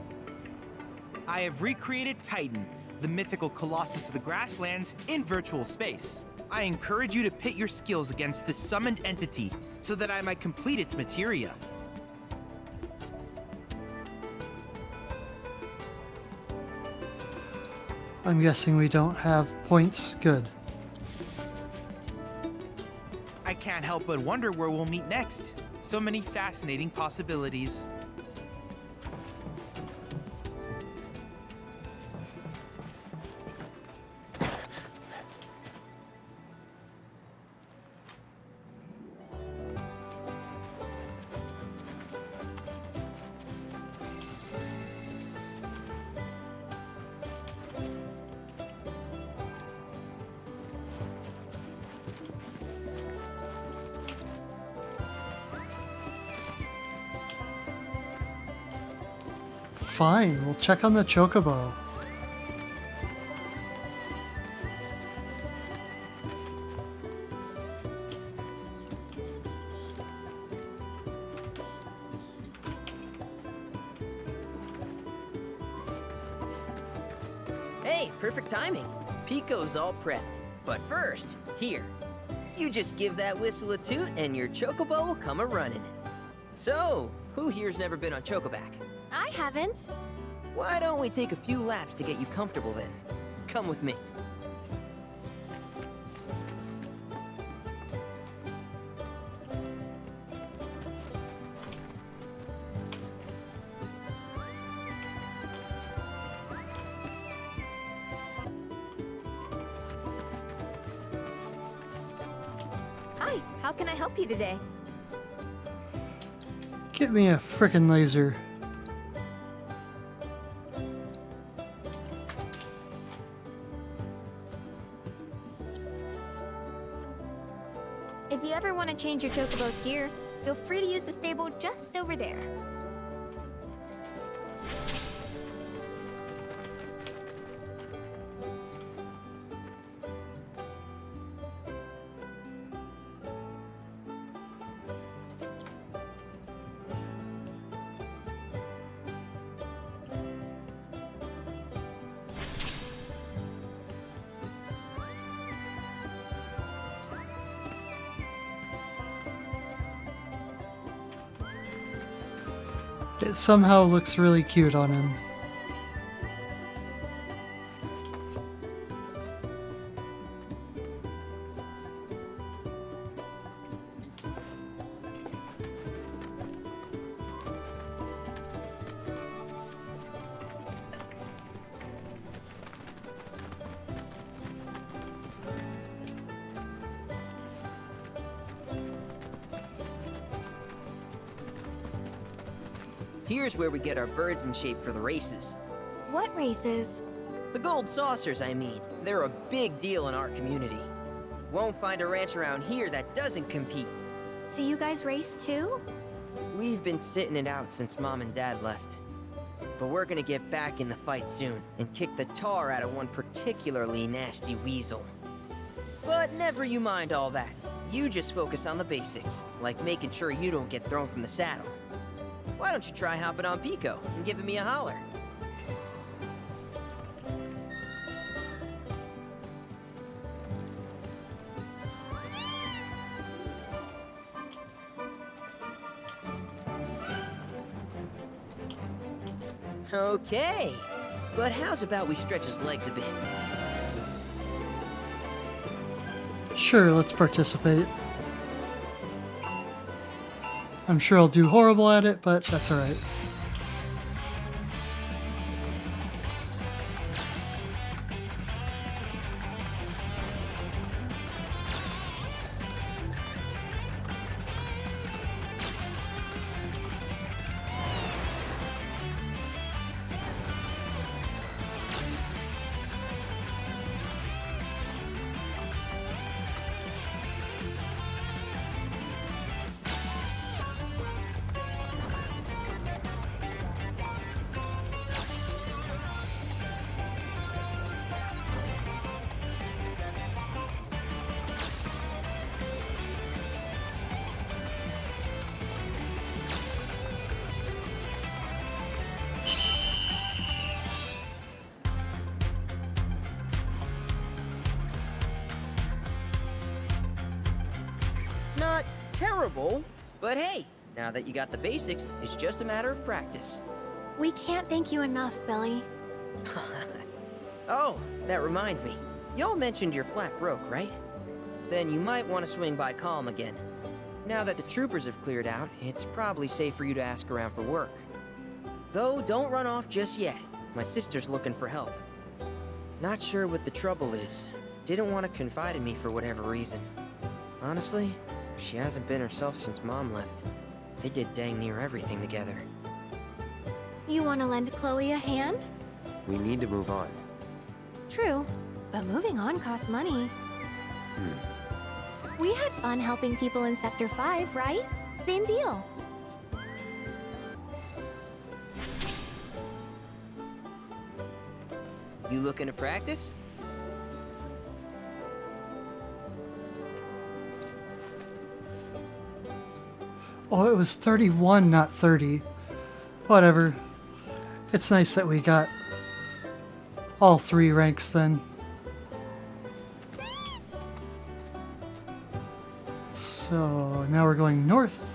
I have recreated Titan, the mythical colossus of the Grasslands, in virtual space. I encourage you to pit your skills against this summoned entity so that I might complete its materia.
I'm guessing we don't have points. Good.
I can't help but wonder where we'll meet next. So many fascinating possibilities.
Fine, we'll check on the Chocobo.
Hey, perfect timing. Pico's all prepped. But first, here. You just give that whistle a toot and your Chocobo will come a-running. So, who here's never been on Chocoback?
I haven't.
Why don't we take a few laps to get you comfortable then? Come with me.
Hi, how can I help you today?
Get me a frickin' laser.
If you ever want to change your Chocobo's gear, feel free to use the stable just over there.
It somehow looks really cute on him.
Here's where we get our birds in shape for the races.
What races?
The gold saucers, I mean. They're a big deal in our community. Won't find a ranch around here that doesn't compete.
So you guys race too?
We've been sitting it out since Mom and Dad left. But we're gonna get back in the fight soon and kick the tar out of one particularly nasty weasel. But never you mind all that. You just focus on the basics, like making sure you don't get thrown from the saddle. Why don't you try hopping on Pico and giving me a holler? Okay, but how's about we stretch his legs a bit?
Sure, let's participate. I'm sure I'll do horrible at it, but that's alright.
Not terrible, but hey, now that you got the basics, it's just a matter of practice.
We can't thank you enough, Billy.
Oh, that reminds me. Y'all mentioned your flat broke, right? Then you might want to swing by Kalm again. Now that the troopers have cleared out, it's probably safe for you to ask around for work. Though, don't run off just yet. My sister's looking for help. Not sure what the trouble is. Didn't want to confide in me for whatever reason. Honestly, she hasn't been herself since Mom left. They did dang near everything together.
You want to lend Chloe a hand?
We need to move on.
True, but moving on costs money. We had fun helping people in Sector 5, right? Same deal.
You looking to practice?
Oh, it was 31, not 30. Whatever. It's nice that we got all 3 ranks then. So now we're going north.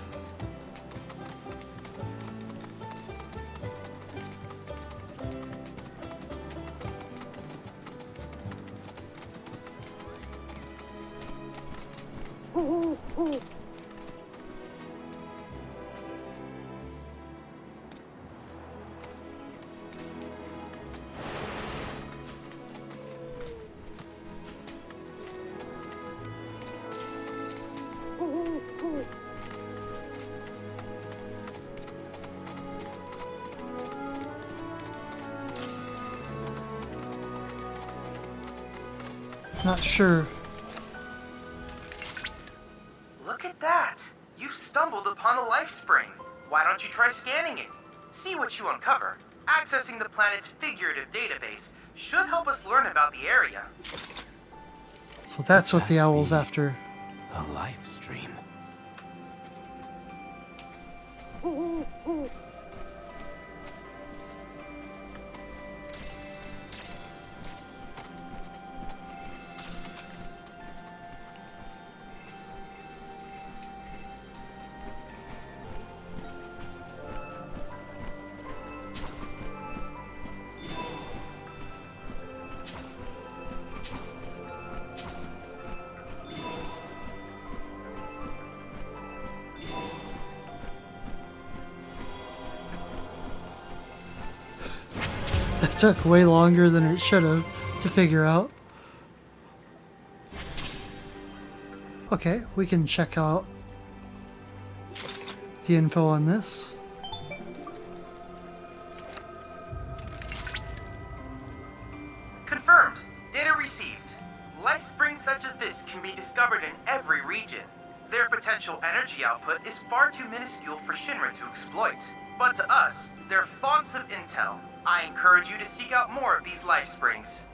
Not sure.
Look at that! You've stumbled upon a life spring. Why don't you try scanning it? See what you uncover. Accessing the planet's figurative database should help us learn about the area.
So that's what the owl's after.
A life stream.
That took way longer than it should have to figure out. Okay, we can check out the info on this.
Confirmed. Data received. Life springs such as this can be discovered in every region. Their potential energy output is far too minuscule for Shinra to exploit. But to us, they're fonts of intel. I encourage you to seek out more of these life springs.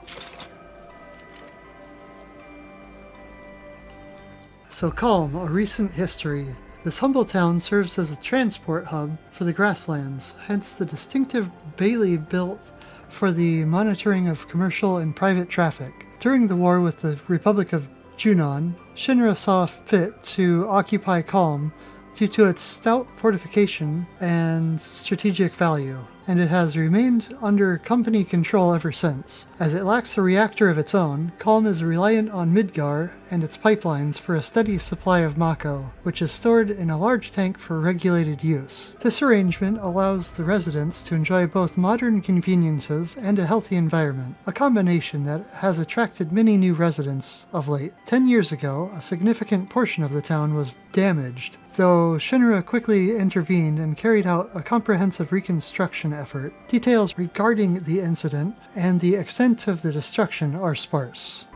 So Kalm, a recent history. This humble town serves as a transport hub for the Grasslands, hence the distinctive bailey built for the monitoring of commercial and private traffic. During the war with the Republic of Junon, Shinra saw fit to occupy Kalm due to its stout fortification and strategic value, and it has remained under company control ever since. As it lacks a reactor of its own, Kalm is reliant on Midgar and its pipelines for a steady supply of Mako, which is stored in a large tank for regulated use. This arrangement allows the residents to enjoy both modern conveniences and a healthy environment, a combination that has attracted many new residents of late. 10 years ago, a significant portion of the town was damaged, though Shinra quickly intervened and carried out a comprehensive reconstruction effort. Details regarding the incident and the extent of the destruction are sparse.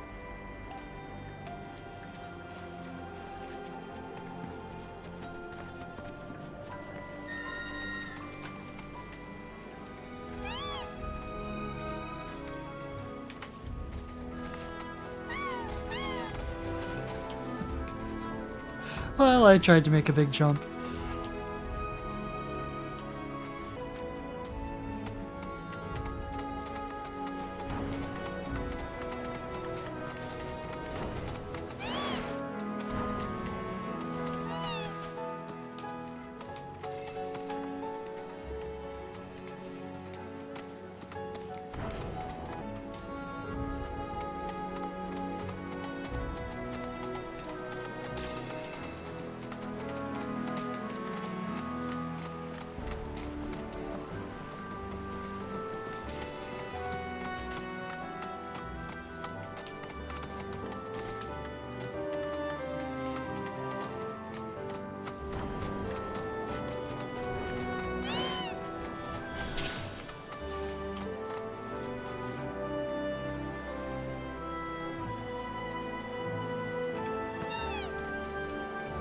Well, I tried to make a big jump.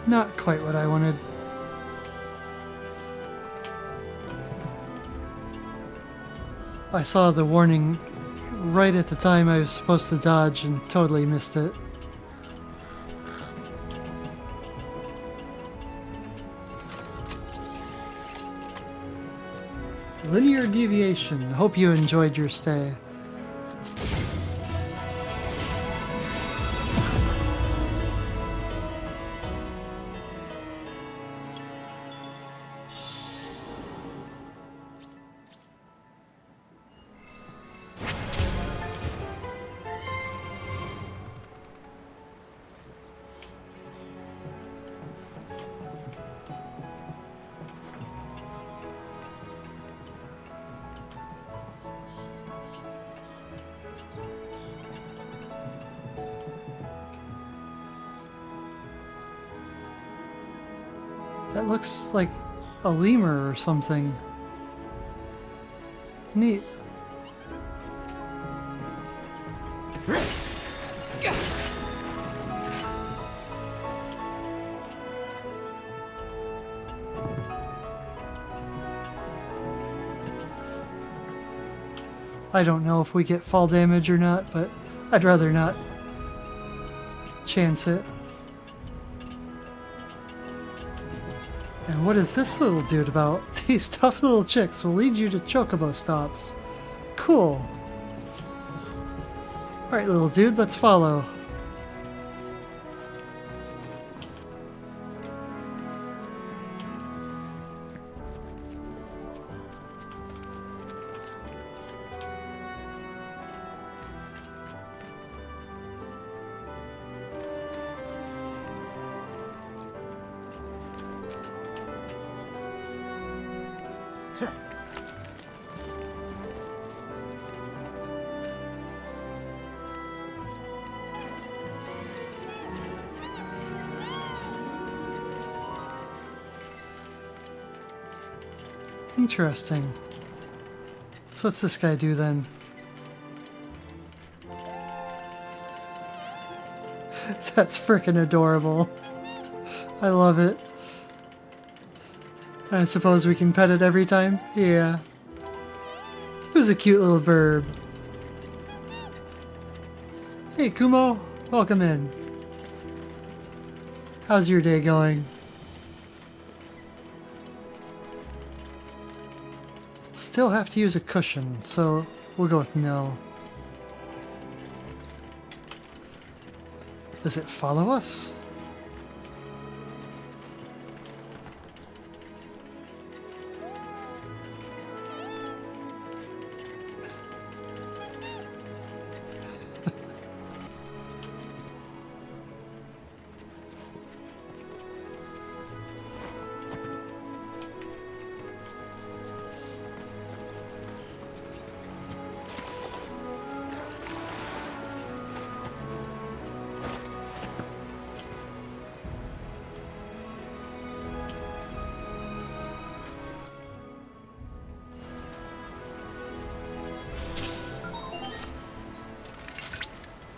Not quite what I wanted. I saw the warning right at the time I was supposed to dodge and totally missed it. Linear deviation. Hope you enjoyed your stay. That looks like a lemur or something. Neat. I don't know if we get fall damage or not, but I'd rather not chance it. And what is this little dude about? These tough little chicks will lead you to Chocobo stops. Cool. Alright, little dude, let's follow. Interesting. So what's this guy do then? That's frickin' adorable. I love it. I suppose we can pet it every time? Yeah. Who's a cute little bird? Hey, Kumo. Welcome in. How's your day going? Still have to use a cushion, so we'll go with no. Does it follow us?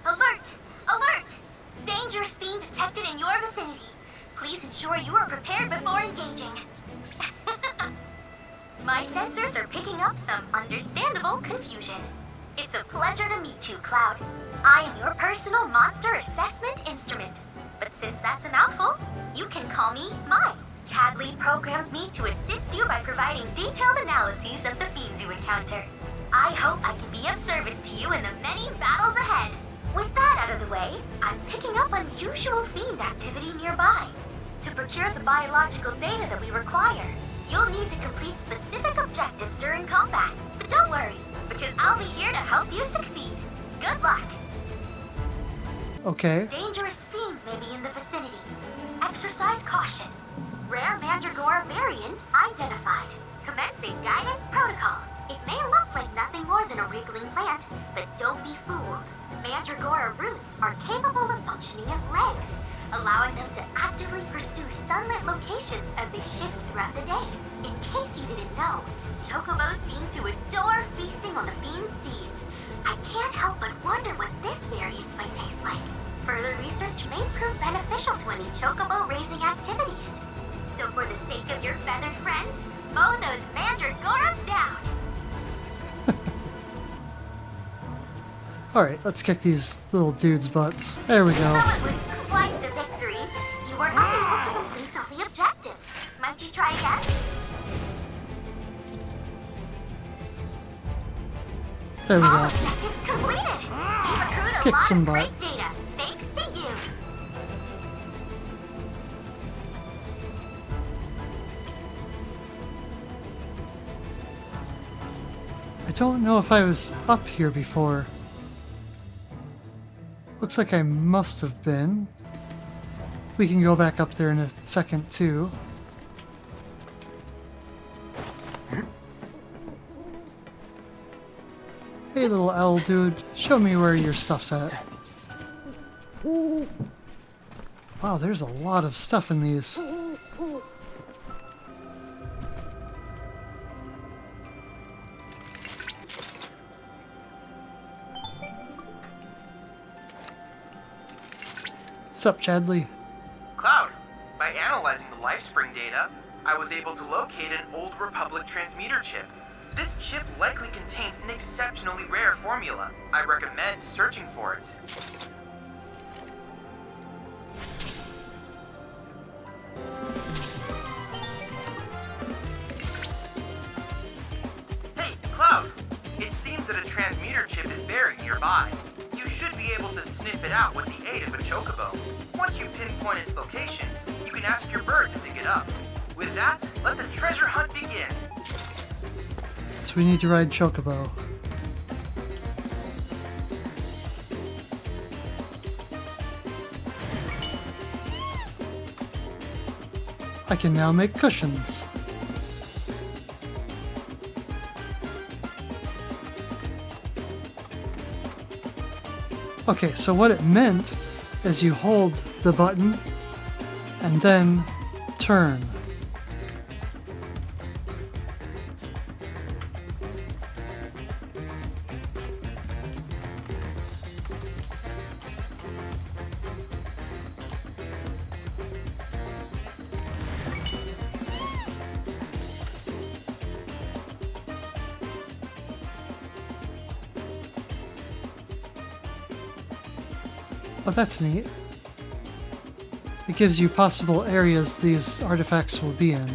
Alert! Alert! Dangerous fiend detected in your vicinity. Please ensure you are prepared before engaging. My sensors are picking up some understandable confusion. It's a pleasure to meet you, Cloud. I am your personal monster assessment instrument. But since that's a mouthful, you can call me Mai. Chadley programmed me to assist you by providing detailed analyses of the fiends you encounter. I hope I can be of service to you in the many battles ahead. With that out of the way, I'm picking up unusual fiend activity nearby. To procure the biological data that we require, you'll need to complete specific objectives during combat. But don't worry, because I'll be here to help you succeed. Good luck.
Okay.
Dangerous fiends may be in the vicinity. Exercise caution. Rare Mandragora variant identified. Commencing guidance protocol. It may look like nothing more than a wriggling plant, but don't be fooled. Mandragora roots are capable of functioning as legs, allowing them to actively pursue sunlit locations as they shift throughout the day. In case you didn't know, Chocobos seem to adore feasting on the fiend's seeds. I can't help but wonder what this variant might taste like. Further research may prove beneficial to any Chocobo raising activities. So for the sake of your feathered friends, mow those Mandragoras down!
Alright, let's kick these little dudes' butts. There we go.
Though it was quite the victory, you were unable to complete all the objectives. Might you try again?
There we
All
go.
objectives completed! You've accrued a
Kick
lot
some
of
butt.
great data, thanks to you!
I don't know if I was up here before. Looks like I must have been. We can go back up there in a second too. Hey little owl dude, show me where your stuff's at. Wow, there's a lot of stuff in these. What's up, Chadley?
Cloud, by analyzing the LifeSpring data, I was able to locate an Old Republic transmitter chip. This chip likely contains an exceptionally rare formula. I recommend searching for it. Hey, Cloud! It seems that a transmitter chip is buried nearby. You should be able to sniff it out with the aid of a Chocobo. Once you pinpoint its location, you can ask your bird to dig it up. With that, let the treasure hunt begin.
So we need to ride Chocobo. I can now make cushions. Okay, so what it meant is you hold the button and then turn. Oh, that's neat. It gives you possible areas these artifacts will be in.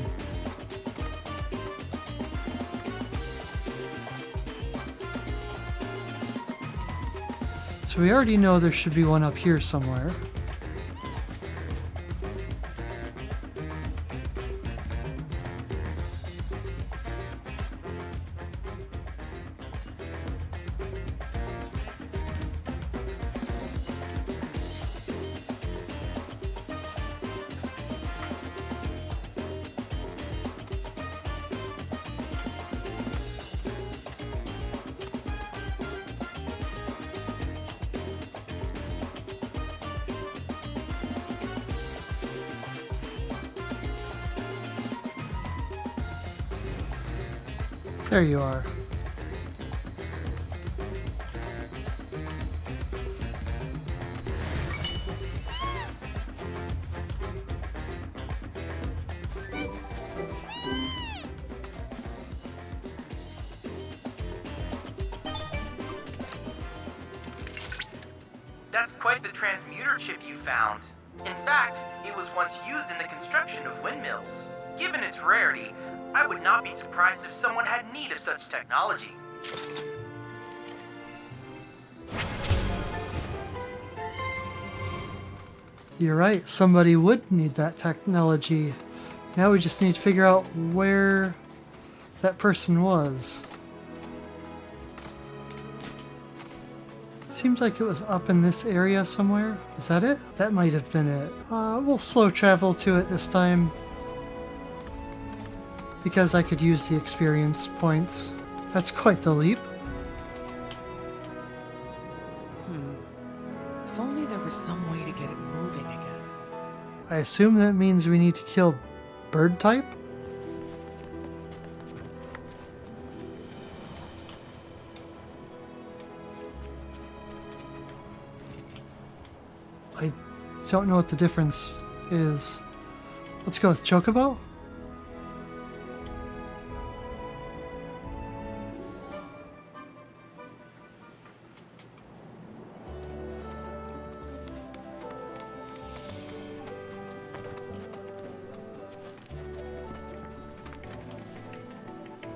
So we already know there should be one up here somewhere. There you are.
That's quite the transmuter chip you found. In fact, it was once used in the construction of windmills. Given its rarity, I would not be surprised if someone had need of such technology.
You're right, somebody would need that technology. Now we just need to figure out where that person was. Seems like it was up in this area somewhere. Is that it? That might have been it. We'll slow travel to it this time, because I could use the experience points. That's quite the leap.
If only there was some way to get it moving again.
I assume that means we need to kill bird type? I don't know what the difference is. Let's go with Chocobo?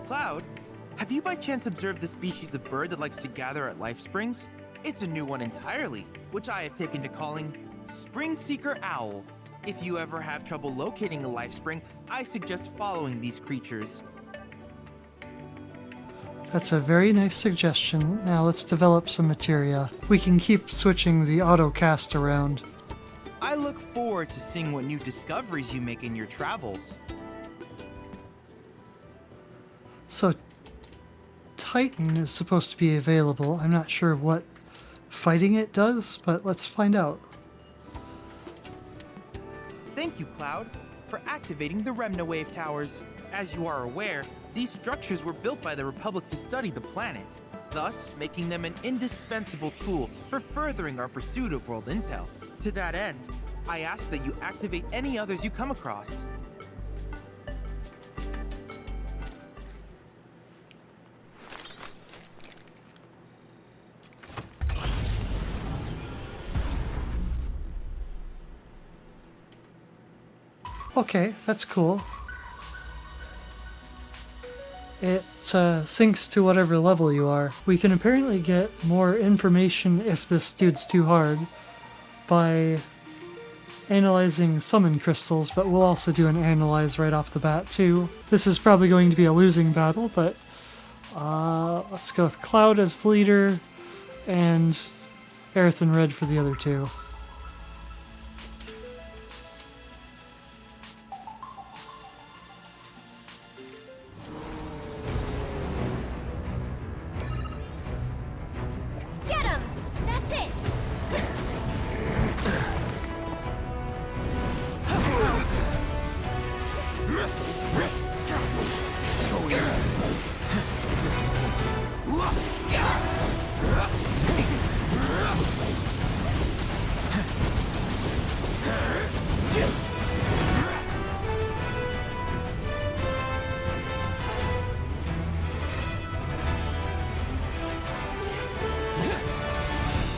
Cloud, have you by chance observed the species of bird that likes to gather at life springs? It's a new one entirely, which I have taken to calling Spring Seeker Owl. If you ever have trouble locating a life spring, I suggest following these creatures.
That's a very nice suggestion. Now let's develop some materia. We can keep switching the auto cast around.
I look forward to seeing what new discoveries you make in your travels.
So, Titan is supposed to be available. I'm not sure what fighting it does, but let's find out.
Thank you, Cloud, for activating the Remna Wave Towers. As you are aware, these structures were built by the Republic to study the planet, thus making them an indispensable tool for furthering our pursuit of world intel. To that end, I ask that you activate any others you come across.
Okay, that's cool. It syncs to whatever level you are. We can apparently get more information if this dude's too hard by analyzing summon crystals, but we'll also do an analyze right off the bat too. This is probably going to be a losing battle, but let's go with Cloud as the leader and Aerith and Red for the other two.
Get him! That's it!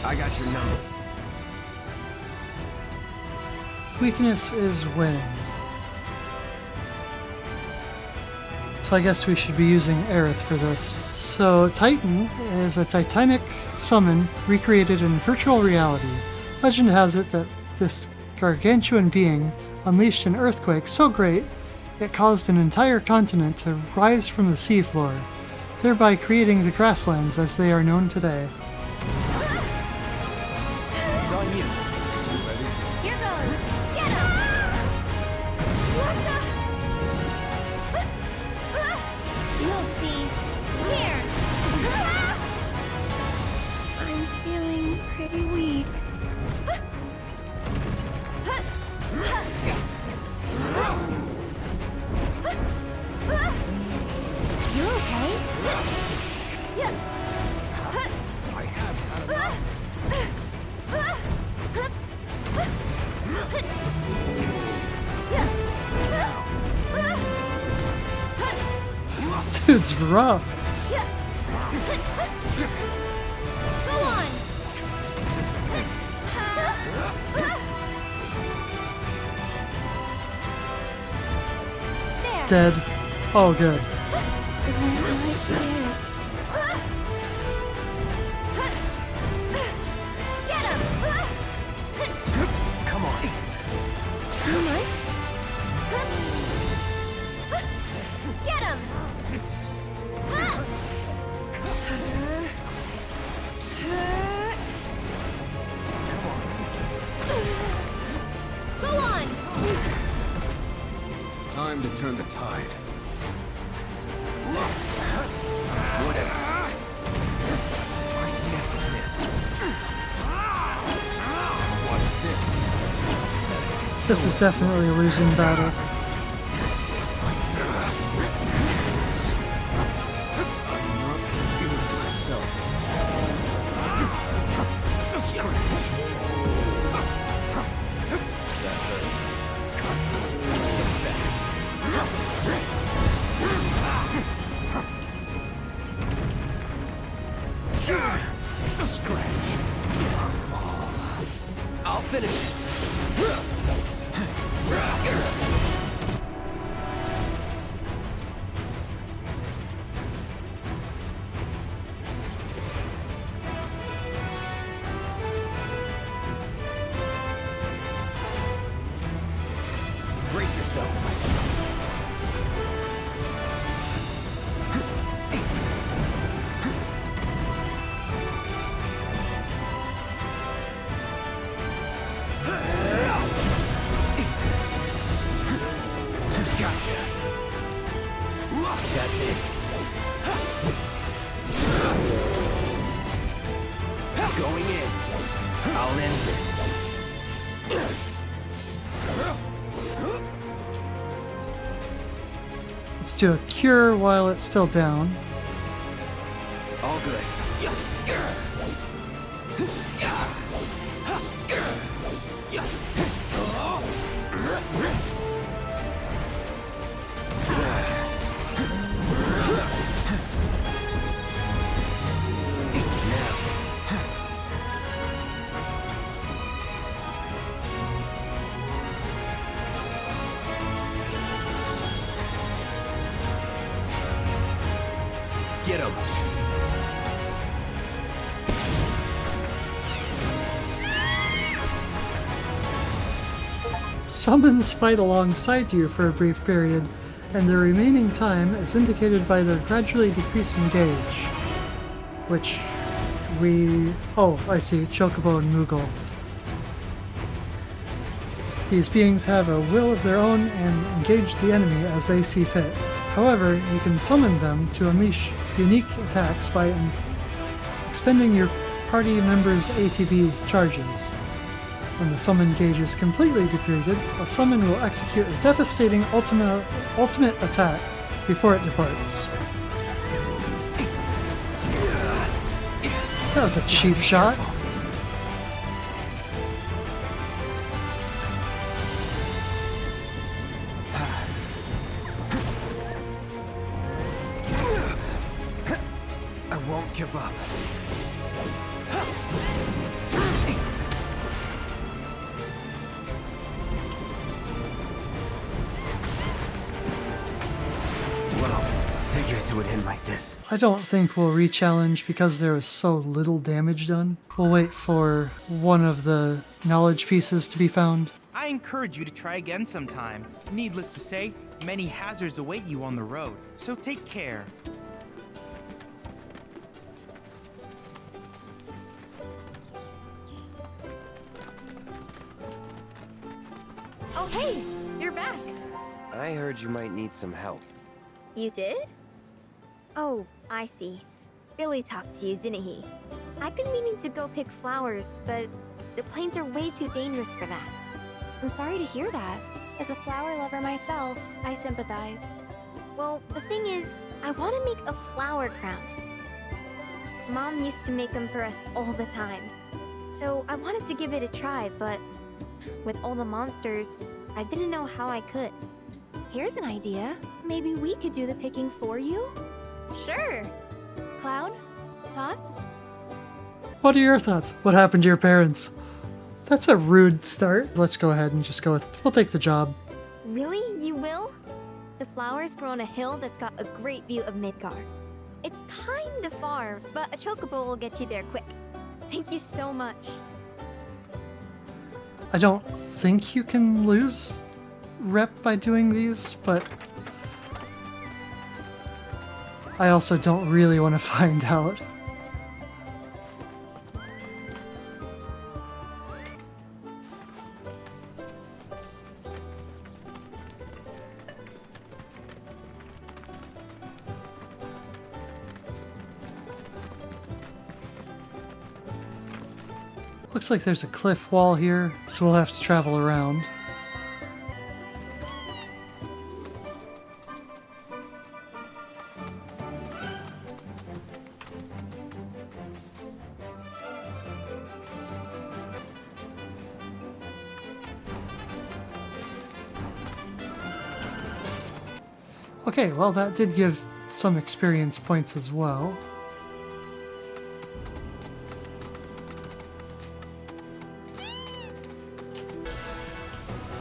I got your number.
weakness is wind. So I guess we should be using Aerith for this. So Titan is a titanic summon recreated in virtual reality. Legend has it that this gargantuan being unleashed an earthquake so great it caused an entire continent to rise from the seafloor, thereby creating the Grasslands as they are known today.
It's on you.
Here goes. Get him! What the? You'll see. Here!
I'm feeling pretty weak.
You okay?
I have had enough.
This dude's rough.
Go on! There!
Dead. Oh, good.
It was right there.
Get him!
Come on.
Too much? Get him! Go on!
Time to turn the tide.
Whatever.
I never miss. Watch this.
This is definitely a losing battle.
I'll finish it. Brace yourself. Gotcha. That's it. Going in. I'll end this.
Let's do a cure while it's still down.
All good. Get him.
Summons fight alongside you for a brief period, and the remaining time is indicated by their gradually decreasing gauge. Which we... oh, I see, Chocobo and Moogle. These beings have a will of their own and engage the enemy as they see fit. However, you can summon them to unleash unique attacks by expending your party members' ATB charges. When the summon gauge is completely depleted, a summon will execute a devastating ultimate attack before it departs. That was a cheap shot.
I won't give up.
I don't think we'll re-challenge because there was so little damage done. We'll wait for one of the knowledge pieces to be found.
I encourage you to try again sometime. Needless to say, many hazards await you on the road, so take care.
Oh, hey! You're back!
I heard you might need some help.
You did? Oh, I see. Billy talked to you, didn't he? I've been meaning to go pick flowers, but the plains are way too dangerous for that.
I'm sorry to hear that. As a flower lover myself, I sympathize.
Well, the thing is, I want to make a flower crown. Mom used to make them for us all the time. So I wanted to give it a try, but with all the monsters, I didn't know how I could.
Here's an idea. Maybe we could do the picking for you?
Sure!
Cloud, thoughts?
What are your thoughts? What happened to your parents? That's a rude start. Let's go ahead and just go with, we'll take the job.
Really? You will? The flowers grow on a hill that's got a great view of Midgar. It's kinda far, but a Chocobo will get you there quick. Thank you so much.
I don't think you can lose rep by doing these, but I also don't really want to find out. Looks like there's a cliff wall here, so we'll have to travel around. Okay, well that did give some experience points as well.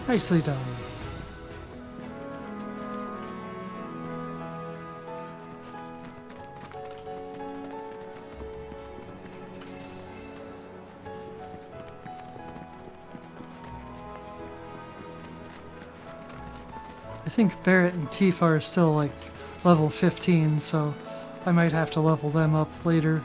Nicely done. I think Barrett and Tifa are still like level 15, so I might have to level them up later.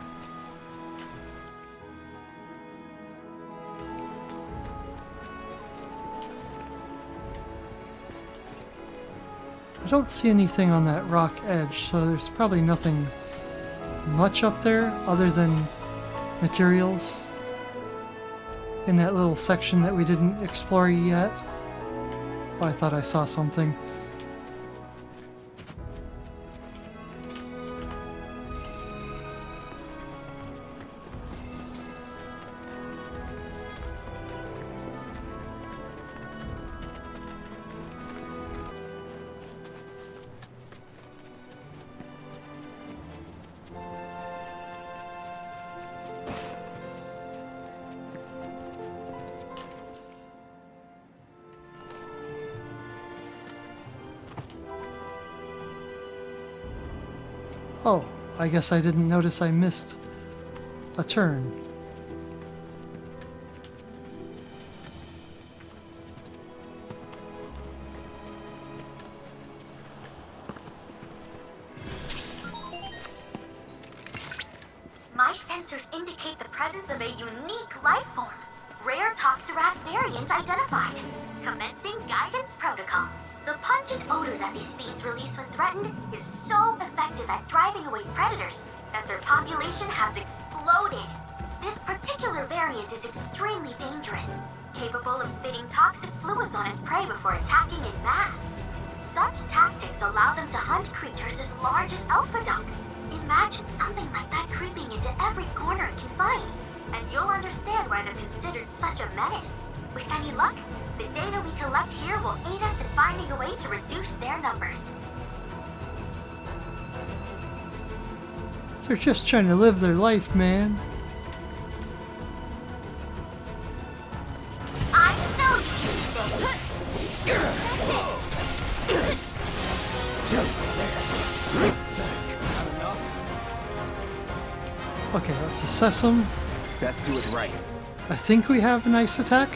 I don't see anything on that rock edge, so there's probably nothing much up there other than materials in that little section that we didn't explore yet. Oh, I thought I saw something. Oh, I guess I didn't notice I missed a turn.
My sensors indicate the presence of a unique life form. Rare Toxarat variant identified. Commencing guidance protocol. The pungent odor that these fiends release when threatened is so effective at driving away predators that their population has exploded. This particular variant is extremely dangerous, capable of spitting toxic fluids on its prey before attacking in mass. Such tactics allow them to hunt creatures as large as alpha ducks. Imagine something like that creeping into every corner it can find, and you'll understand why they're considered such a menace. With any luck, the data we collect here will aid us in finding a way to reduce their numbers.
They're just trying to live their life, man.
I know you can do this!
Not enough?
Okay, let's assess them.
Best do it right.
I think we have an ice attack.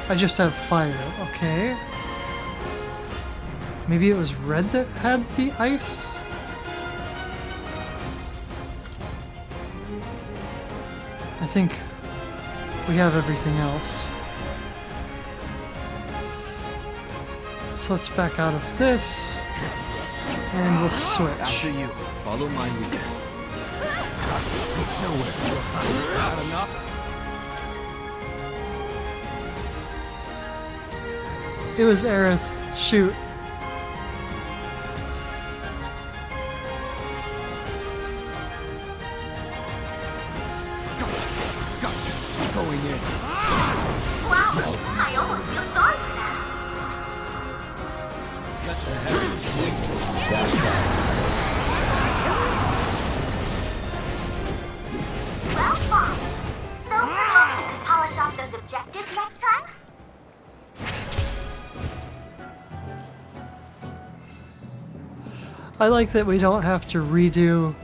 I just have fire, okay. Maybe it was red that had the ice? I think we have everything else. So let's back out of this, and we'll switch.
After you. Follow my lead. Nowhere. Not enough.
It was Aerith. Shoot.
Gotcha. Going in.
Wow, I almost feel sorry for them.
Let the heavens
Well, fine. Though perhaps you could polish off those objectives next time?
I like that we don't have to redo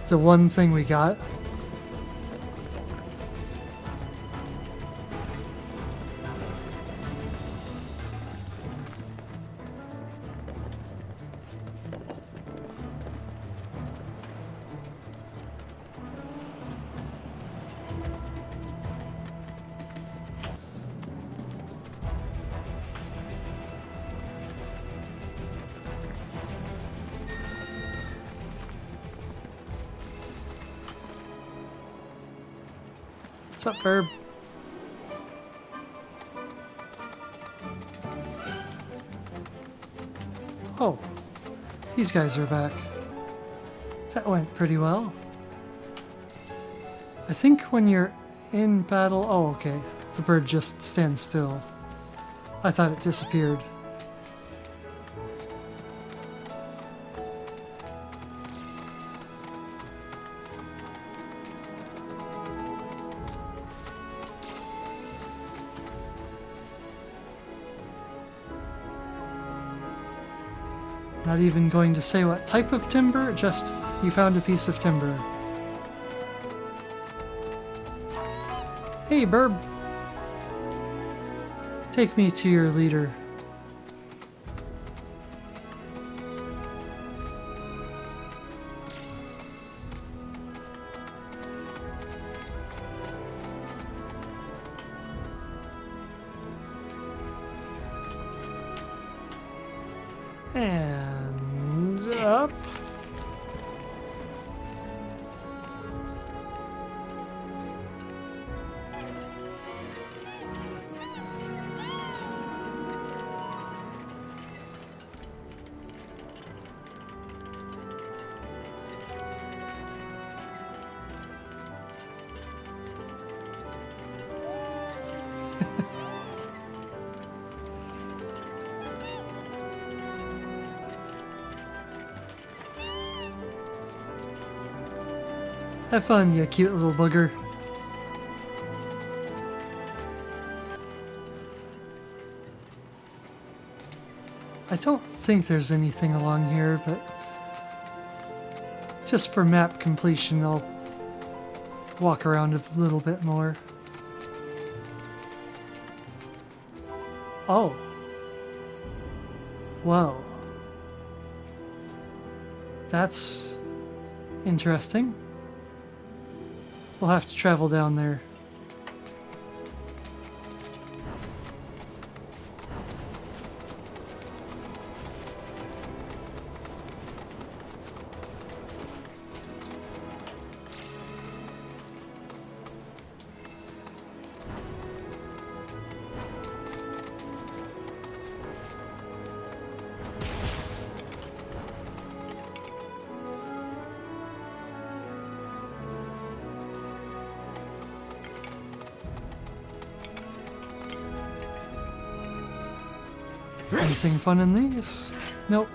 the one thing we got. What's up, Herb? Oh, these guys are back. That went pretty well. I think when you're in battle... Oh, okay. The bird just stands still. I thought it disappeared. Not even going to say what type of timber, just you found a piece of timber. Hey, Burb. Take me to your leader. And up. Have fun, you cute little booger. I don't think there's anything along here, but just for map completion, I'll walk around a little bit more. Oh. Well. That's interesting. We'll have to travel down there. Anything fun in these? Nope.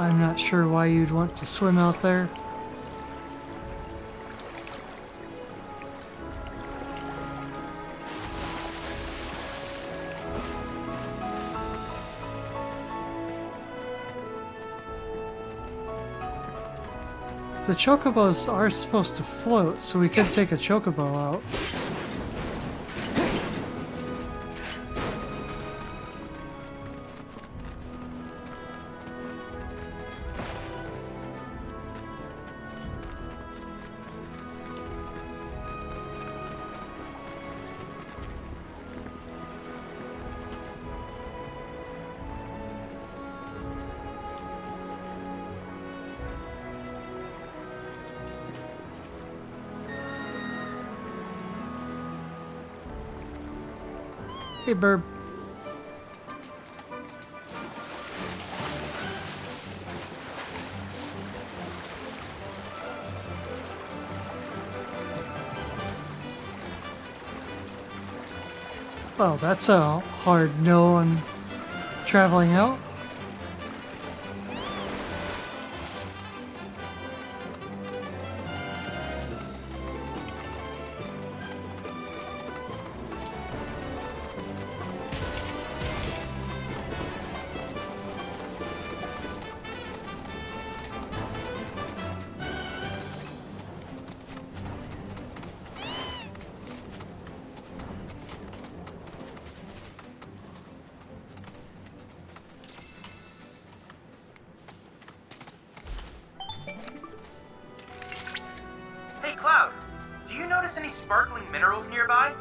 I'm not sure why you'd want to swim out there. The chocobos are supposed to float, so we could take a chocobo out. Hey, Burb. Well, that's a hard no on traveling out.
Hey, Cloud, do you notice any sparkling minerals nearby?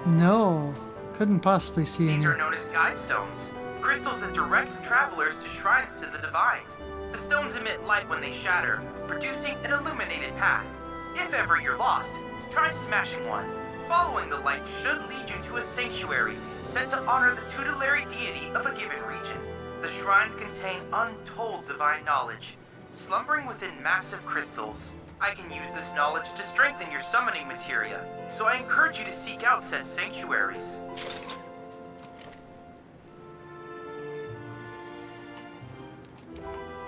No, couldn't possibly see
These
any.
are known as guide stones, crystals that direct travelers to shrines to the divine. The stones emit light when they shatter, producing an illuminated path. If ever you're lost, try smashing one. Following the light should lead you to a sanctuary set to honor the tutelary deity of a given region. The shrines contain untold divine knowledge, slumbering within massive crystals. I can use this knowledge to strengthen your summoning materia, so I encourage you to seek out said sanctuaries.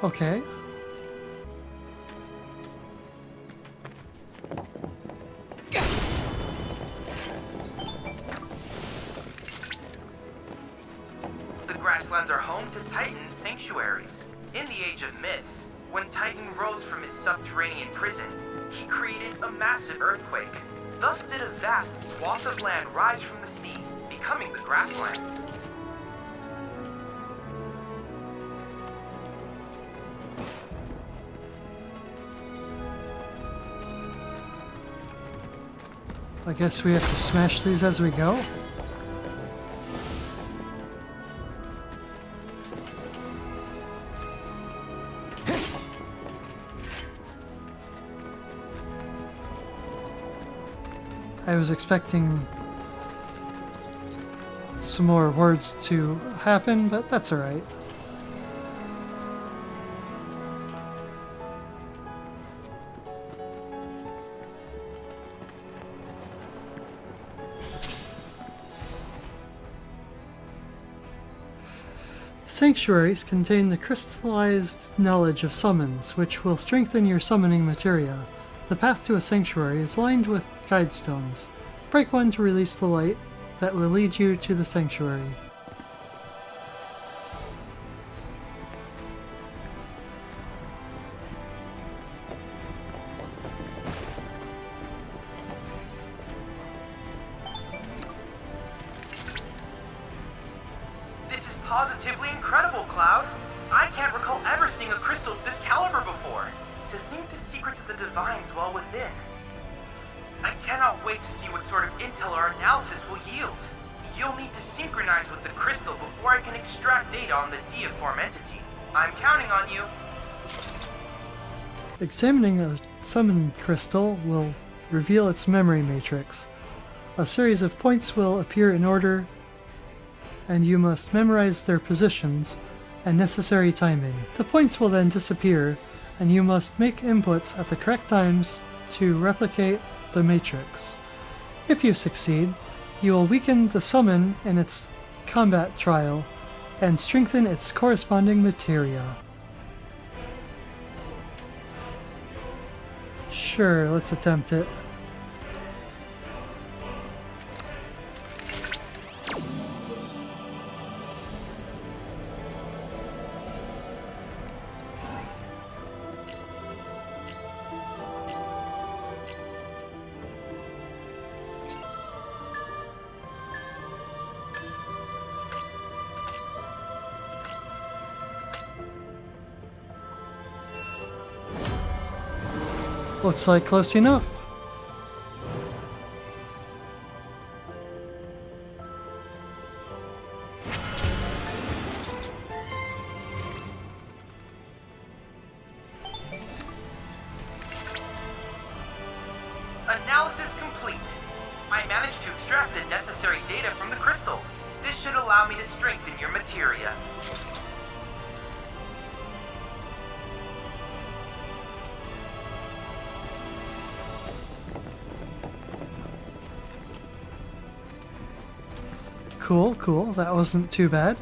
Okay.
The Grasslands are home to Titan's sanctuaries. In the Age of Myths, when Titan rose from his subterranean prison, he created a massive earthquake. Thus did a vast swath of land rise from the sea, becoming the Grasslands.
I guess we have to smash these as we go. I was expecting some more words to happen, but that's alright. Sanctuaries contain the crystallized knowledge of summons, which will strengthen your summoning materia. The path to a sanctuary is lined with guide stones. Break one to release the light that will lead you to the sanctuary.
This is positively incredible, Cloud. I can't recall ever seeing a crystal of this caliber before. To think the secrets of the divine dwell within. I cannot wait to see what sort of intel our analysis will yield. You'll need to synchronize with the crystal before I can extract data on the deiform entity. I'm counting on you.
Examining a summoned crystal will reveal its memory matrix. A series of points will appear in order, and you must memorize their positions and necessary timing. The points will then disappear, and you must make inputs at the correct times to replicate the matrix. If you succeed, you will weaken the summon in its combat trial and strengthen its corresponding materia. Sure, let's attempt it. Looks like close enough.
Analysis complete. I managed to extract the necessary data from the crystal. This should allow me to strengthen your materia.
Cool, cool. That wasn't too bad.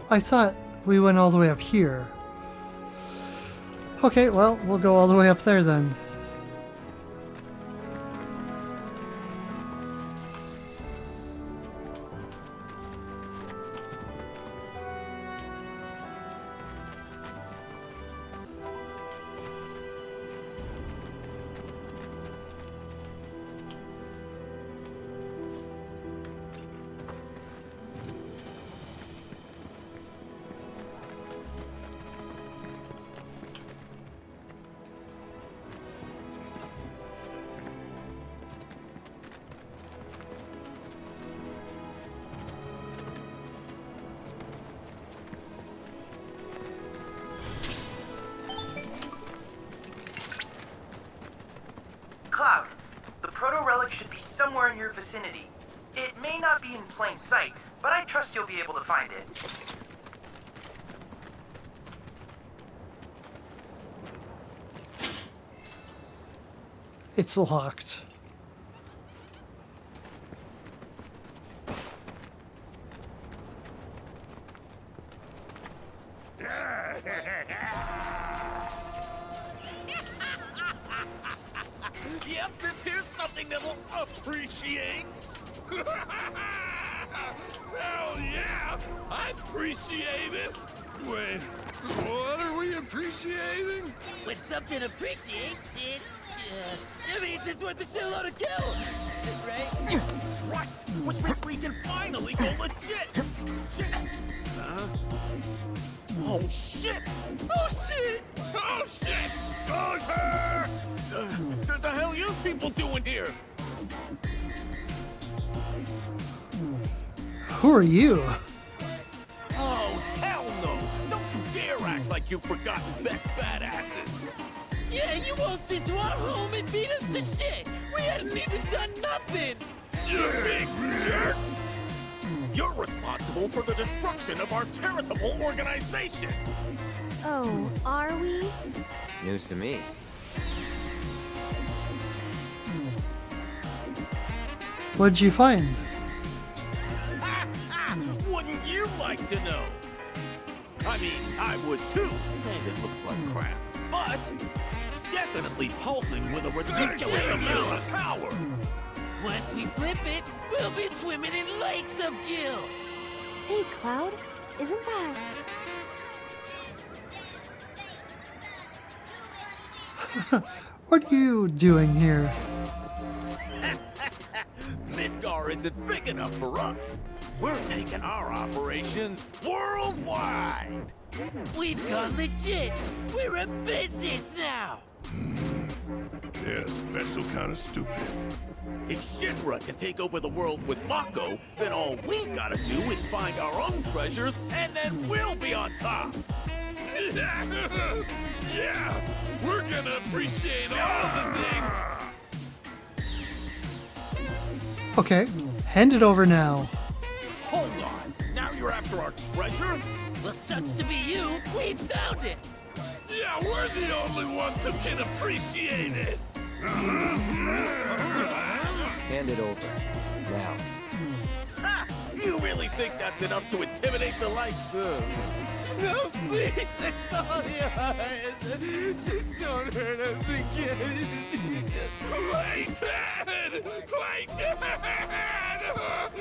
I thought we went all the way up here. Okay, well, we'll go all the way up there then.
Cloud, the proto-relic should be somewhere in your vicinity. It may not be in plain sight, but I trust you'll be able to find it.
It's locked.
Yep, this here's something that will appreciate. Hell yeah, I appreciate it. Wait, what are we appreciating?
When something appreciates, it means it's worth a shitload of kill, right?
Right, which means we can finally go legit. Shit. Oh shit!
Oh shit!
Oh shit! Okay! The hell you people doing here?
Who are you?
Oh hell no! Don't you dare act like you've forgotten Beck's badasses.
Yeah, you waltzed into our home and beat us to shit. We hadn't even done nothing.
You big jerks! You're responsible for the destruction of our charitable organization!
Oh, are we?
News to me.
What'd you find?
Wouldn't you like to know? I mean, I would too, and it looks like crap. But it's definitely pulsing with a ridiculous amount of power!
Once we flip it, we'll be swimming in lakes of gil.
Hey, Cloud, isn't that...
What are you doing here?
Midgar isn't big enough for us. We're taking our operations worldwide.
We've gone legit. We're a business now.
They're a special kind of stupid.
If Shinra can take over the world with Mako, then all we gotta do is find our own treasures, and then we'll be on top. Yeah, we're gonna appreciate all the things.
Okay, hand it over now.
Hold on, now you're after our treasure?
Well, sucks to be you. We found it.
Yeah, we're the only ones who can appreciate it.
Hand it over. Now.
Ha! You really think that's enough to intimidate the likes of...
No, please, it's all yours. Just don't hurt us again.
Play dead! Play dead!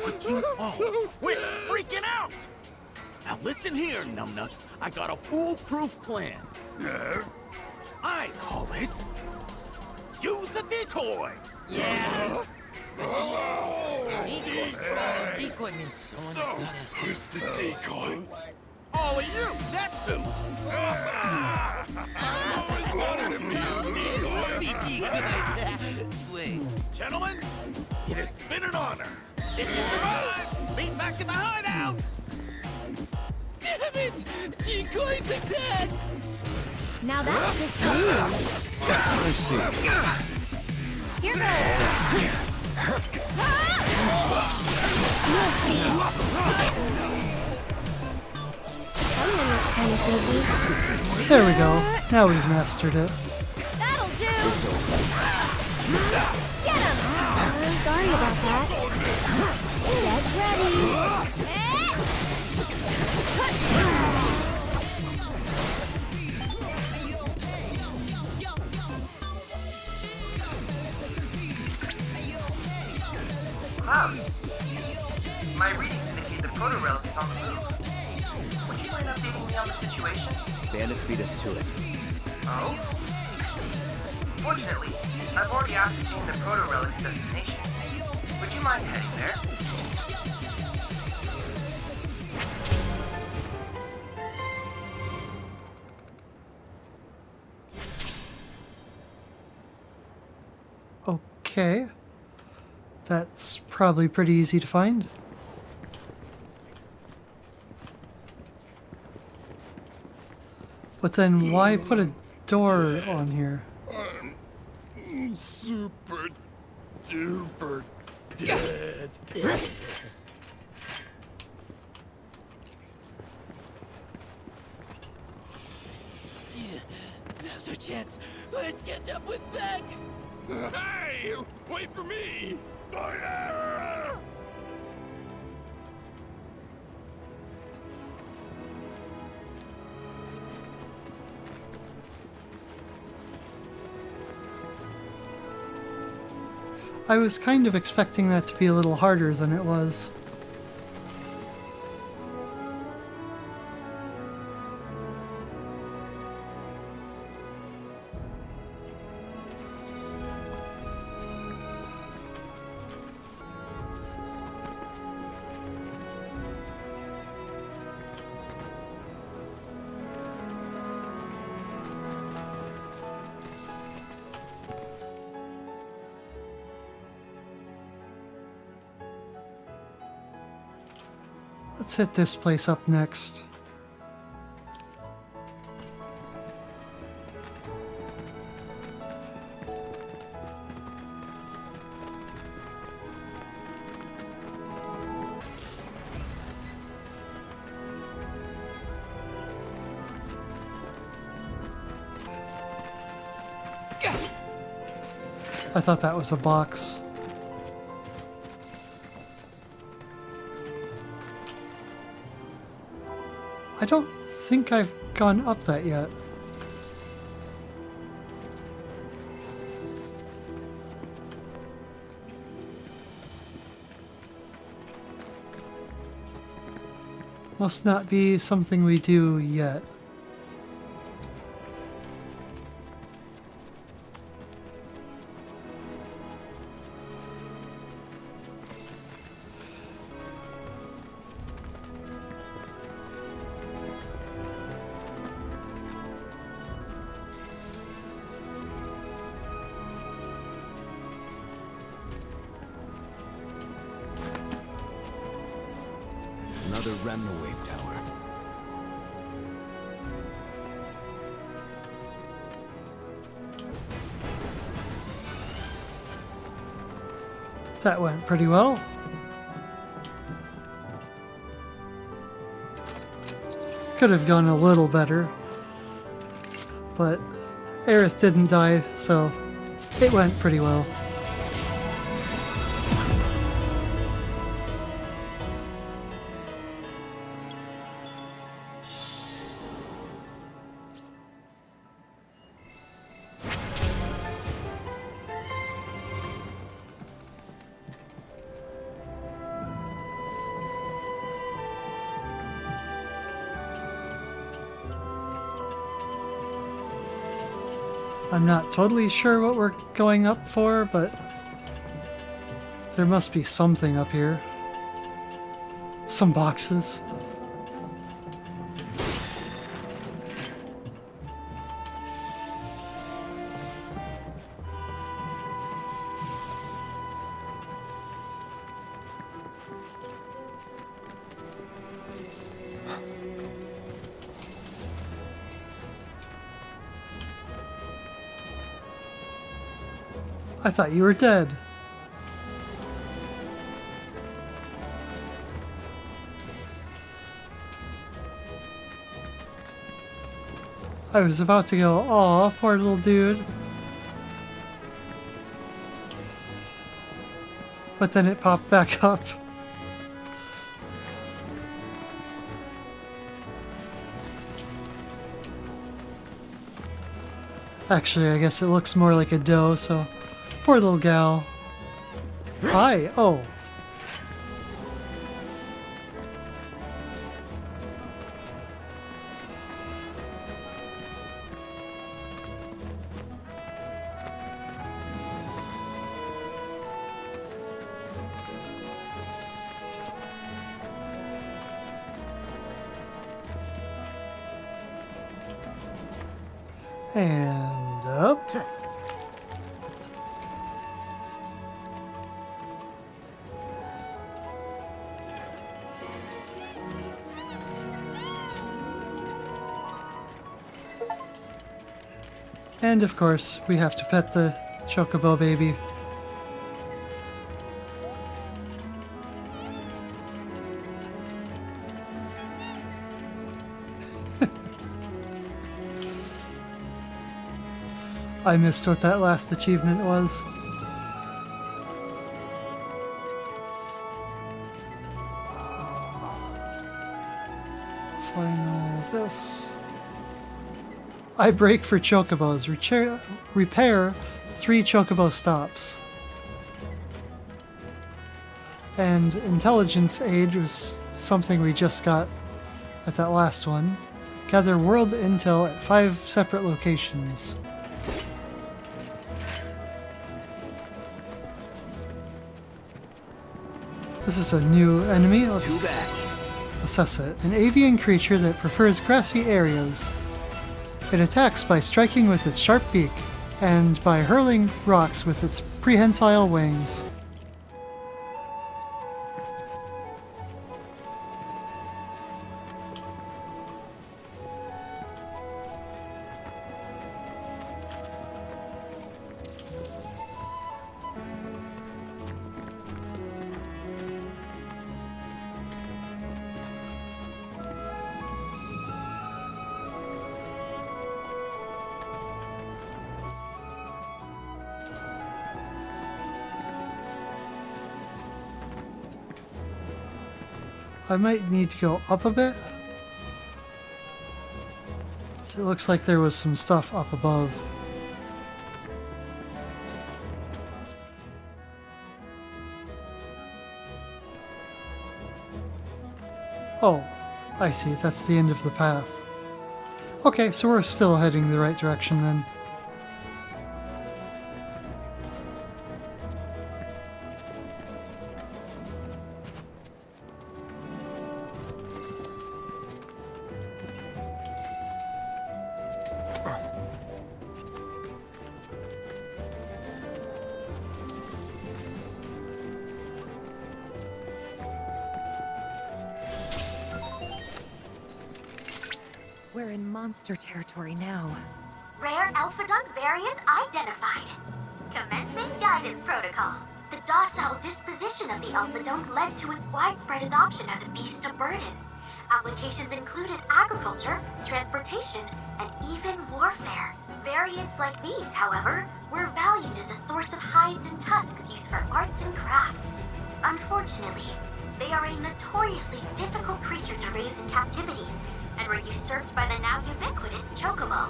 Would you all quit freaking out? Now listen here, numbnuts. I got a foolproof plan. I call it... Use a decoy!
Yeah?
Decoy!
Decoy means someone's
So,
gotta...
who's the decoy? All of you, that's who! I've always wanted to be a decoy!
Wait.
Gentlemen, it has been an honor. If you survive, meet back at the hideout!
Damn it! Decoys are dead!
Now that's just mean.
Let's see.
Here goes. Someone looks kind of shaky.
There we go. Now we've mastered it.
That'll do. Get him. I'm sorry about that. Get ready.
My readings indicate the proto-relic is on the move. Would you mind updating me on the situation?
Bandits beat us to it.
Oh? I see. Fortunately, I've already ascertained the proto-relic's destination. Would you mind heading there?
Okay. That's probably pretty easy to find. But then why put a door on here?
I'm super duper dead.
Now's our chance. Let's catch up with Beck.
Hey! Wait for me!
I was kind of expecting that to be a little harder than it was. Let's hit this place up next. I thought that was a box. I don't think I've gone up that yet. Must not be something we do yet.
Another Remna Wave Tower.
That went pretty well. Could have gone a little better, but Aerith didn't die, so it went pretty well. I'm not totally sure what we're going up for, but there must be something up here. Some boxes. I thought you were dead. I was about to go, aw, poor little dude. But then it popped back up. Actually, I guess it looks more like a doe, so poor little gal. Hi. Oh. And up. And of course, we have to pet the Chocobo baby. I missed what that last achievement was. Final this. I break for Chocobos. Repair 3 Chocobo stops. And Intelligence Aid was something we just got at that last one. Gather world intel at 5 separate locations. This is a new enemy. Let's assess it. An avian creature that prefers grassy areas. It attacks by striking with its sharp beak and by hurling rocks with its prehensile wings. I might need to go up a bit. It looks like there was some stuff up above. Oh, I see. That's the end of the path. Okay, so we're still heading the right direction then.
We're in monster territory now.
Rare Alpha Dunk variant identified. Commencing guidance protocol. The docile disposition of the Alphadunk led to its widespread adoption as a beast of burden. Applications included agriculture, transportation, and even warfare. Variants like these, however, were valued as a source of hides and tusks used for arts and crafts. Unfortunately, they are a notoriously difficult creature to raise in captivity, and were usurped by the now ubiquitous Chocobo.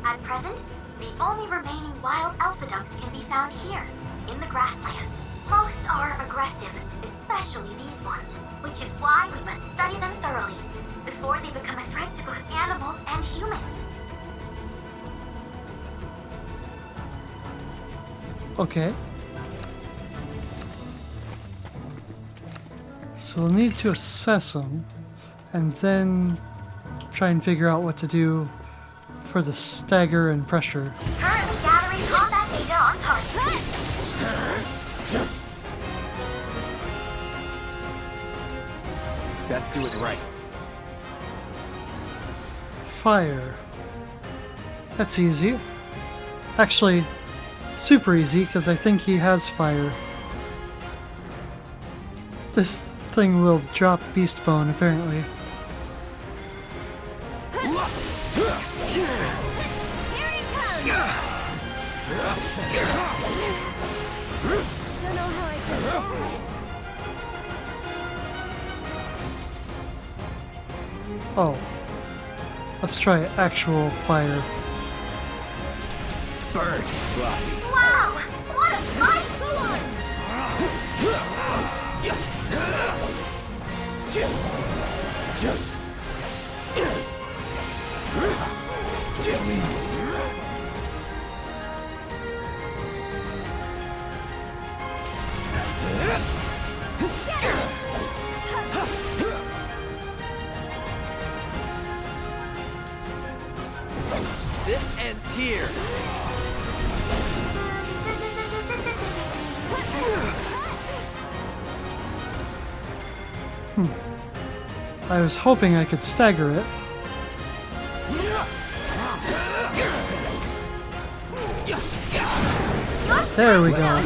At present, the only remaining wild Alphadunks can be found here, in the Grasslands. Most are aggressive, especially these ones, which is why we must study them thoroughly, before they become a threat to both animals and humans.
Okay. So we'll need to assess them, and then try and figure out what to do for the stagger and pressure.
Currently gathering combat data on target.
Best do it right.
Fire. That's easy. Actually, super easy, because I think he has fire. This thing will drop Beast Bone, apparently. Oh. Let's try actual fire.
Burn,
Wow! What a fight!
This ends here.
I was hoping I could stagger it. There we go.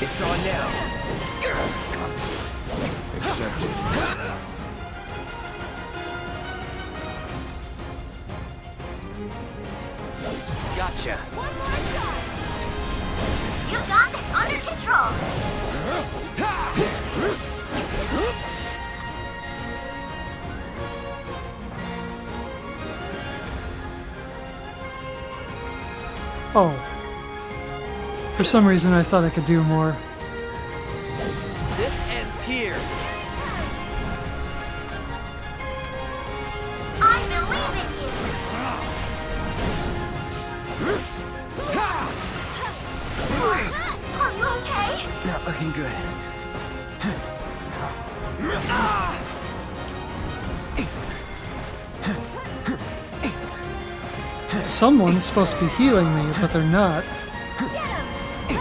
It's on now.
Accepted.
Gotcha.
You got this under control.
Oh. For some reason I thought I could do more.
This ends here.
I believe in you. Are you okay?
Not looking good.
Someone's supposed to be healing me, but they're not.
Get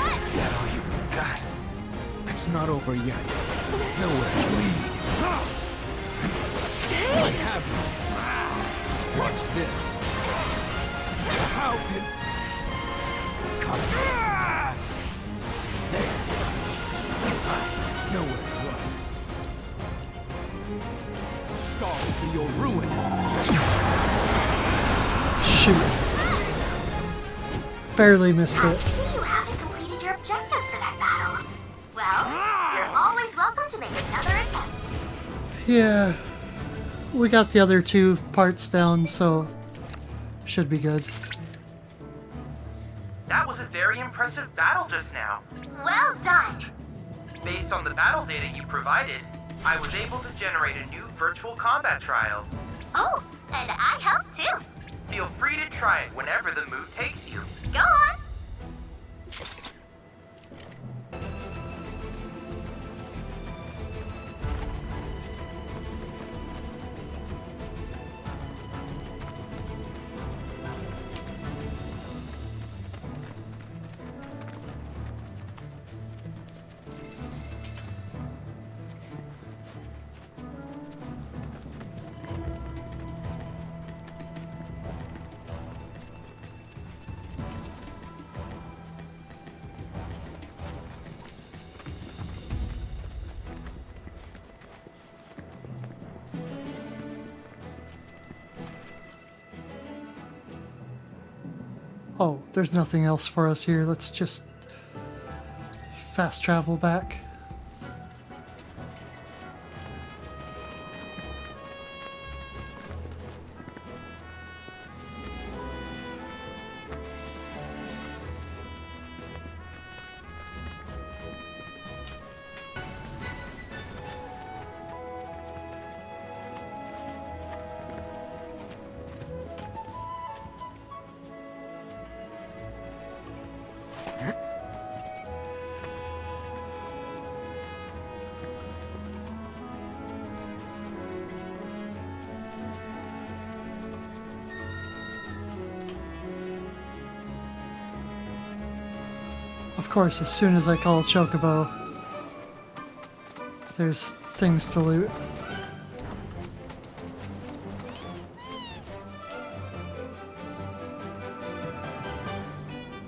all you got.
It's not over yet. Nowhere to bleed. I have you. Watch this. How did... Come. There. Nowhere to run. Stars for your ruin.
Shoot. Barely missed
I
it.
see you haven't completed your objectives for that battle. Well, you're always welcome to make another attempt.
Yeah. We got the other two parts down, so should be good.
That was a very impressive battle just now.
Well done.
Based on the battle data you provided, I was able to generate a new virtual combat trial.
Oh, and I helped too.
Feel free to try it whenever the mood takes you.
Go on.
Oh, there's nothing else for us here. Let's just fast travel back. Of course, as soon as I call Chocobo, there's things to loot.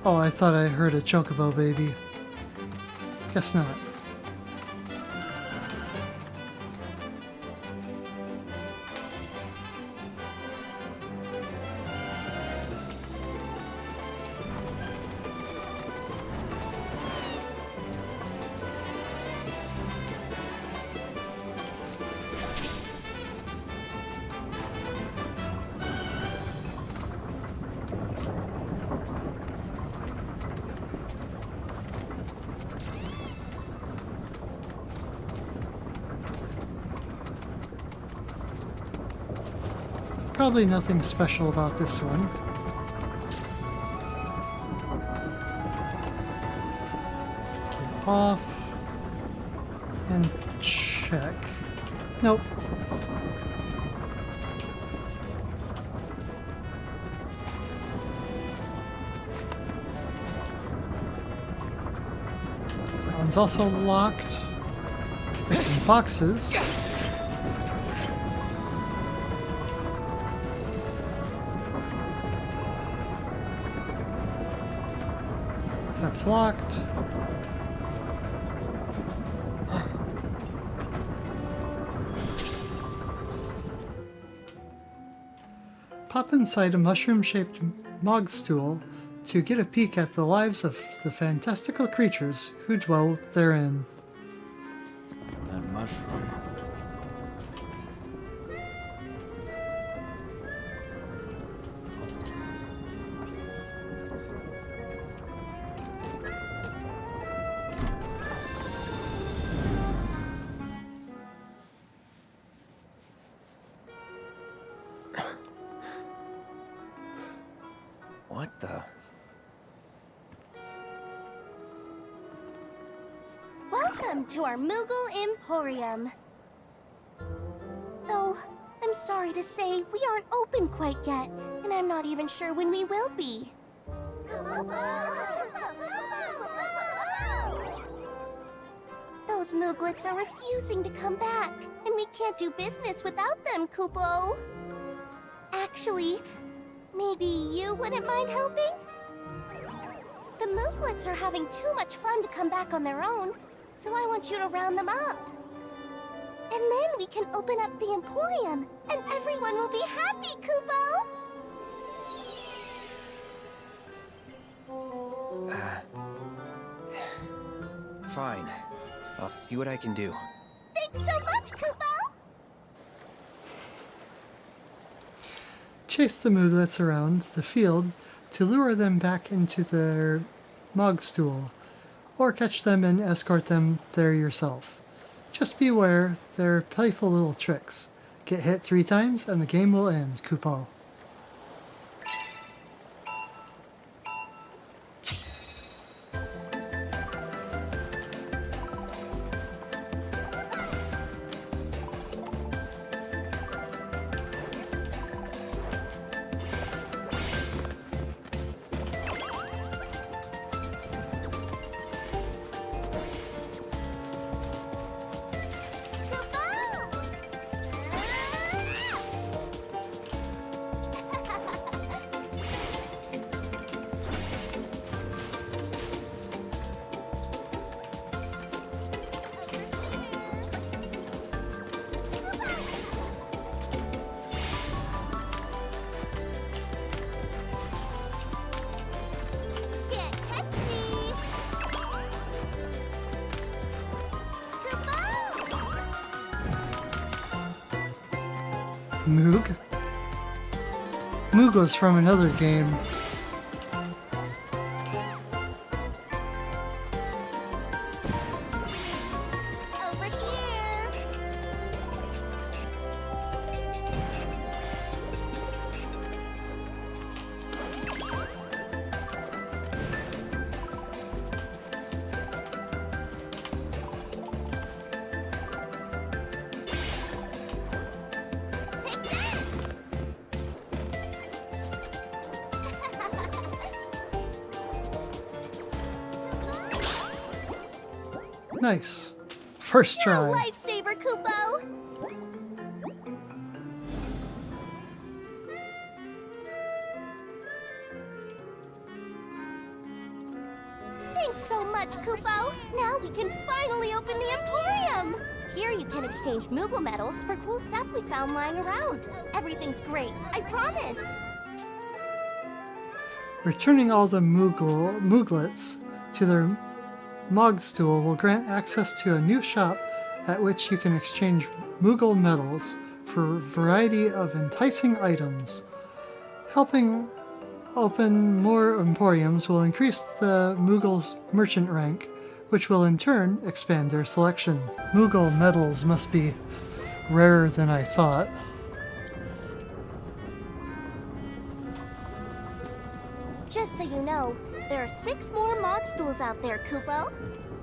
Oh, I thought I heard a Chocobo baby. Guess not. Probably nothing special about this one. Get off and check. Nope. That one's also locked. There's some boxes. That's locked. Pop inside a mushroom-shaped Mog stool to get a peek at the lives of the fantastical creatures who dwell therein.
That mushroom.
What the?
Welcome to our Moogle Emporium. Though, I'm sorry to say, we aren't open quite yet, and I'm not even sure when we will be. Those Mooglets are refusing to come back, and we can't do business without them, Kupo. Actually, maybe you wouldn't mind helping? The Mooglets are having too much fun to come back on their own, so I want you to round them up. And then we can open up the Emporium, and everyone will be happy, Kupo!
Fine. I'll see what I can do.
Thanks so much, Kupo!
Chase the Mooglets around the field to lure them back into their Mog stool, or catch them and escort them there yourself. Just beware their playful little tricks. Get hit 3 times and the game will end, Kupo. Moog? Moog was from another game.
Over here.
Nice. First
You're a
try.
lifesaver, Kupo. Thanks so much, Kupo. Now we can finally open the Emporium. Here you can exchange Moogle medals for cool stuff we found lying around. Everything's great, I promise.
Returning all the Mooglets to their Mogstool will grant access to a new shop at which you can exchange Moogle medals for a variety of enticing items. Helping open more emporiums will increase the Moogle's merchant rank, which will in turn expand their selection. Moogle medals must be rarer than I thought.
Just so you know, there are 6 more Mogstools out there, Kupo.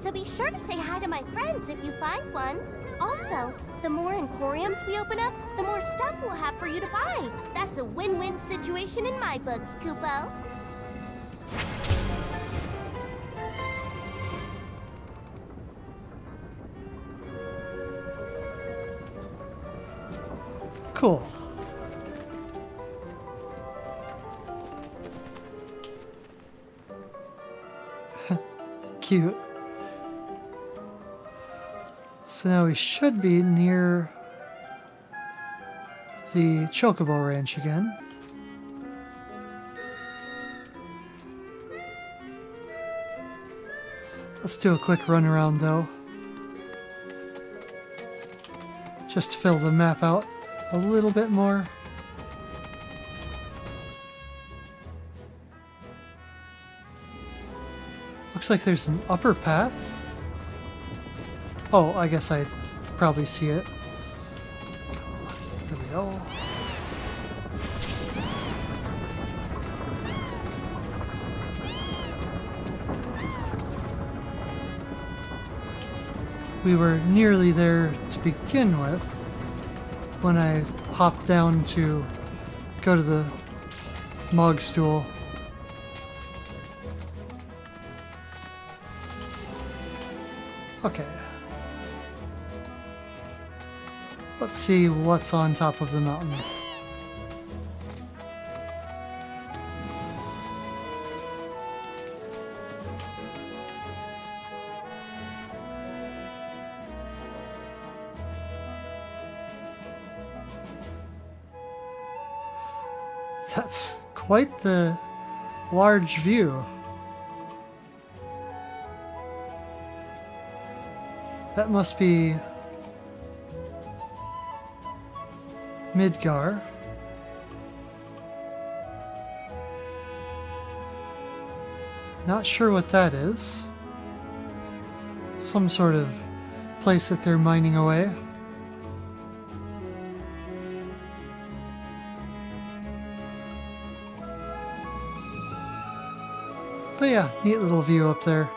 So be sure to say hi to my friends if you find one. Also, the more Emporiums we open up, the more stuff we'll have for you to buy. That's a win-win situation in my books, Kupo.
Cool. Cute. So now we should be near the Chocobo Ranch again. Let's do a quick run around though. Just to fill the map out a little bit more. Looks like there's an upper path. Oh, I guess I probably see it. There we go. We were nearly there to begin with when I hopped down to go to the Mogstool. Okay. Let's see what's on top of the mountain. That's quite the large view. That must be Midgar. Not sure what that is. Some sort of place that they're mining away. But yeah, neat little view up there.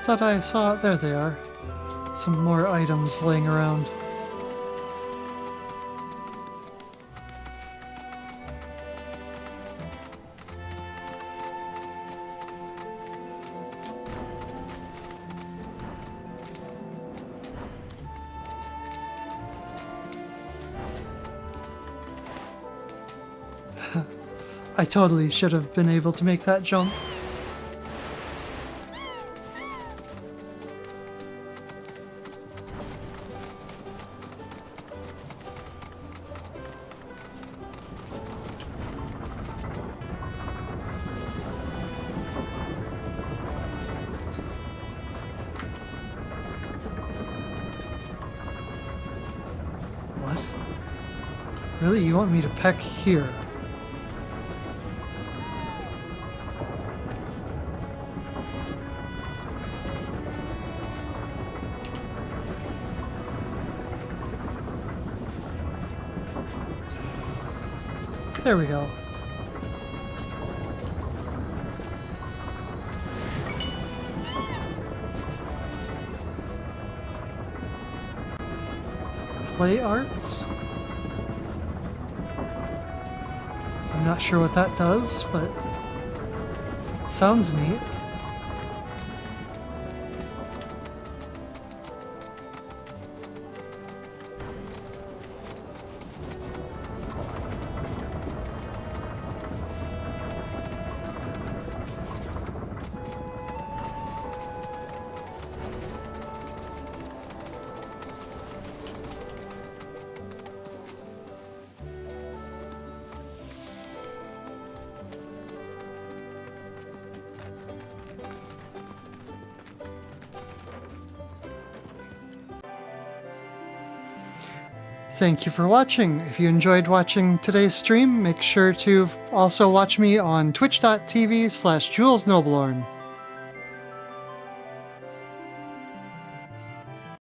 thought I saw... There they are. Some more items laying around. I totally should have been able to make that jump. What? Really? You want me to peck here? There we go. Play arts? I'm not sure what that does, but sounds neat. Thank you for watching. If you enjoyed watching today's stream, make sure to also watch me on twitch.tv/JulesNoblorn.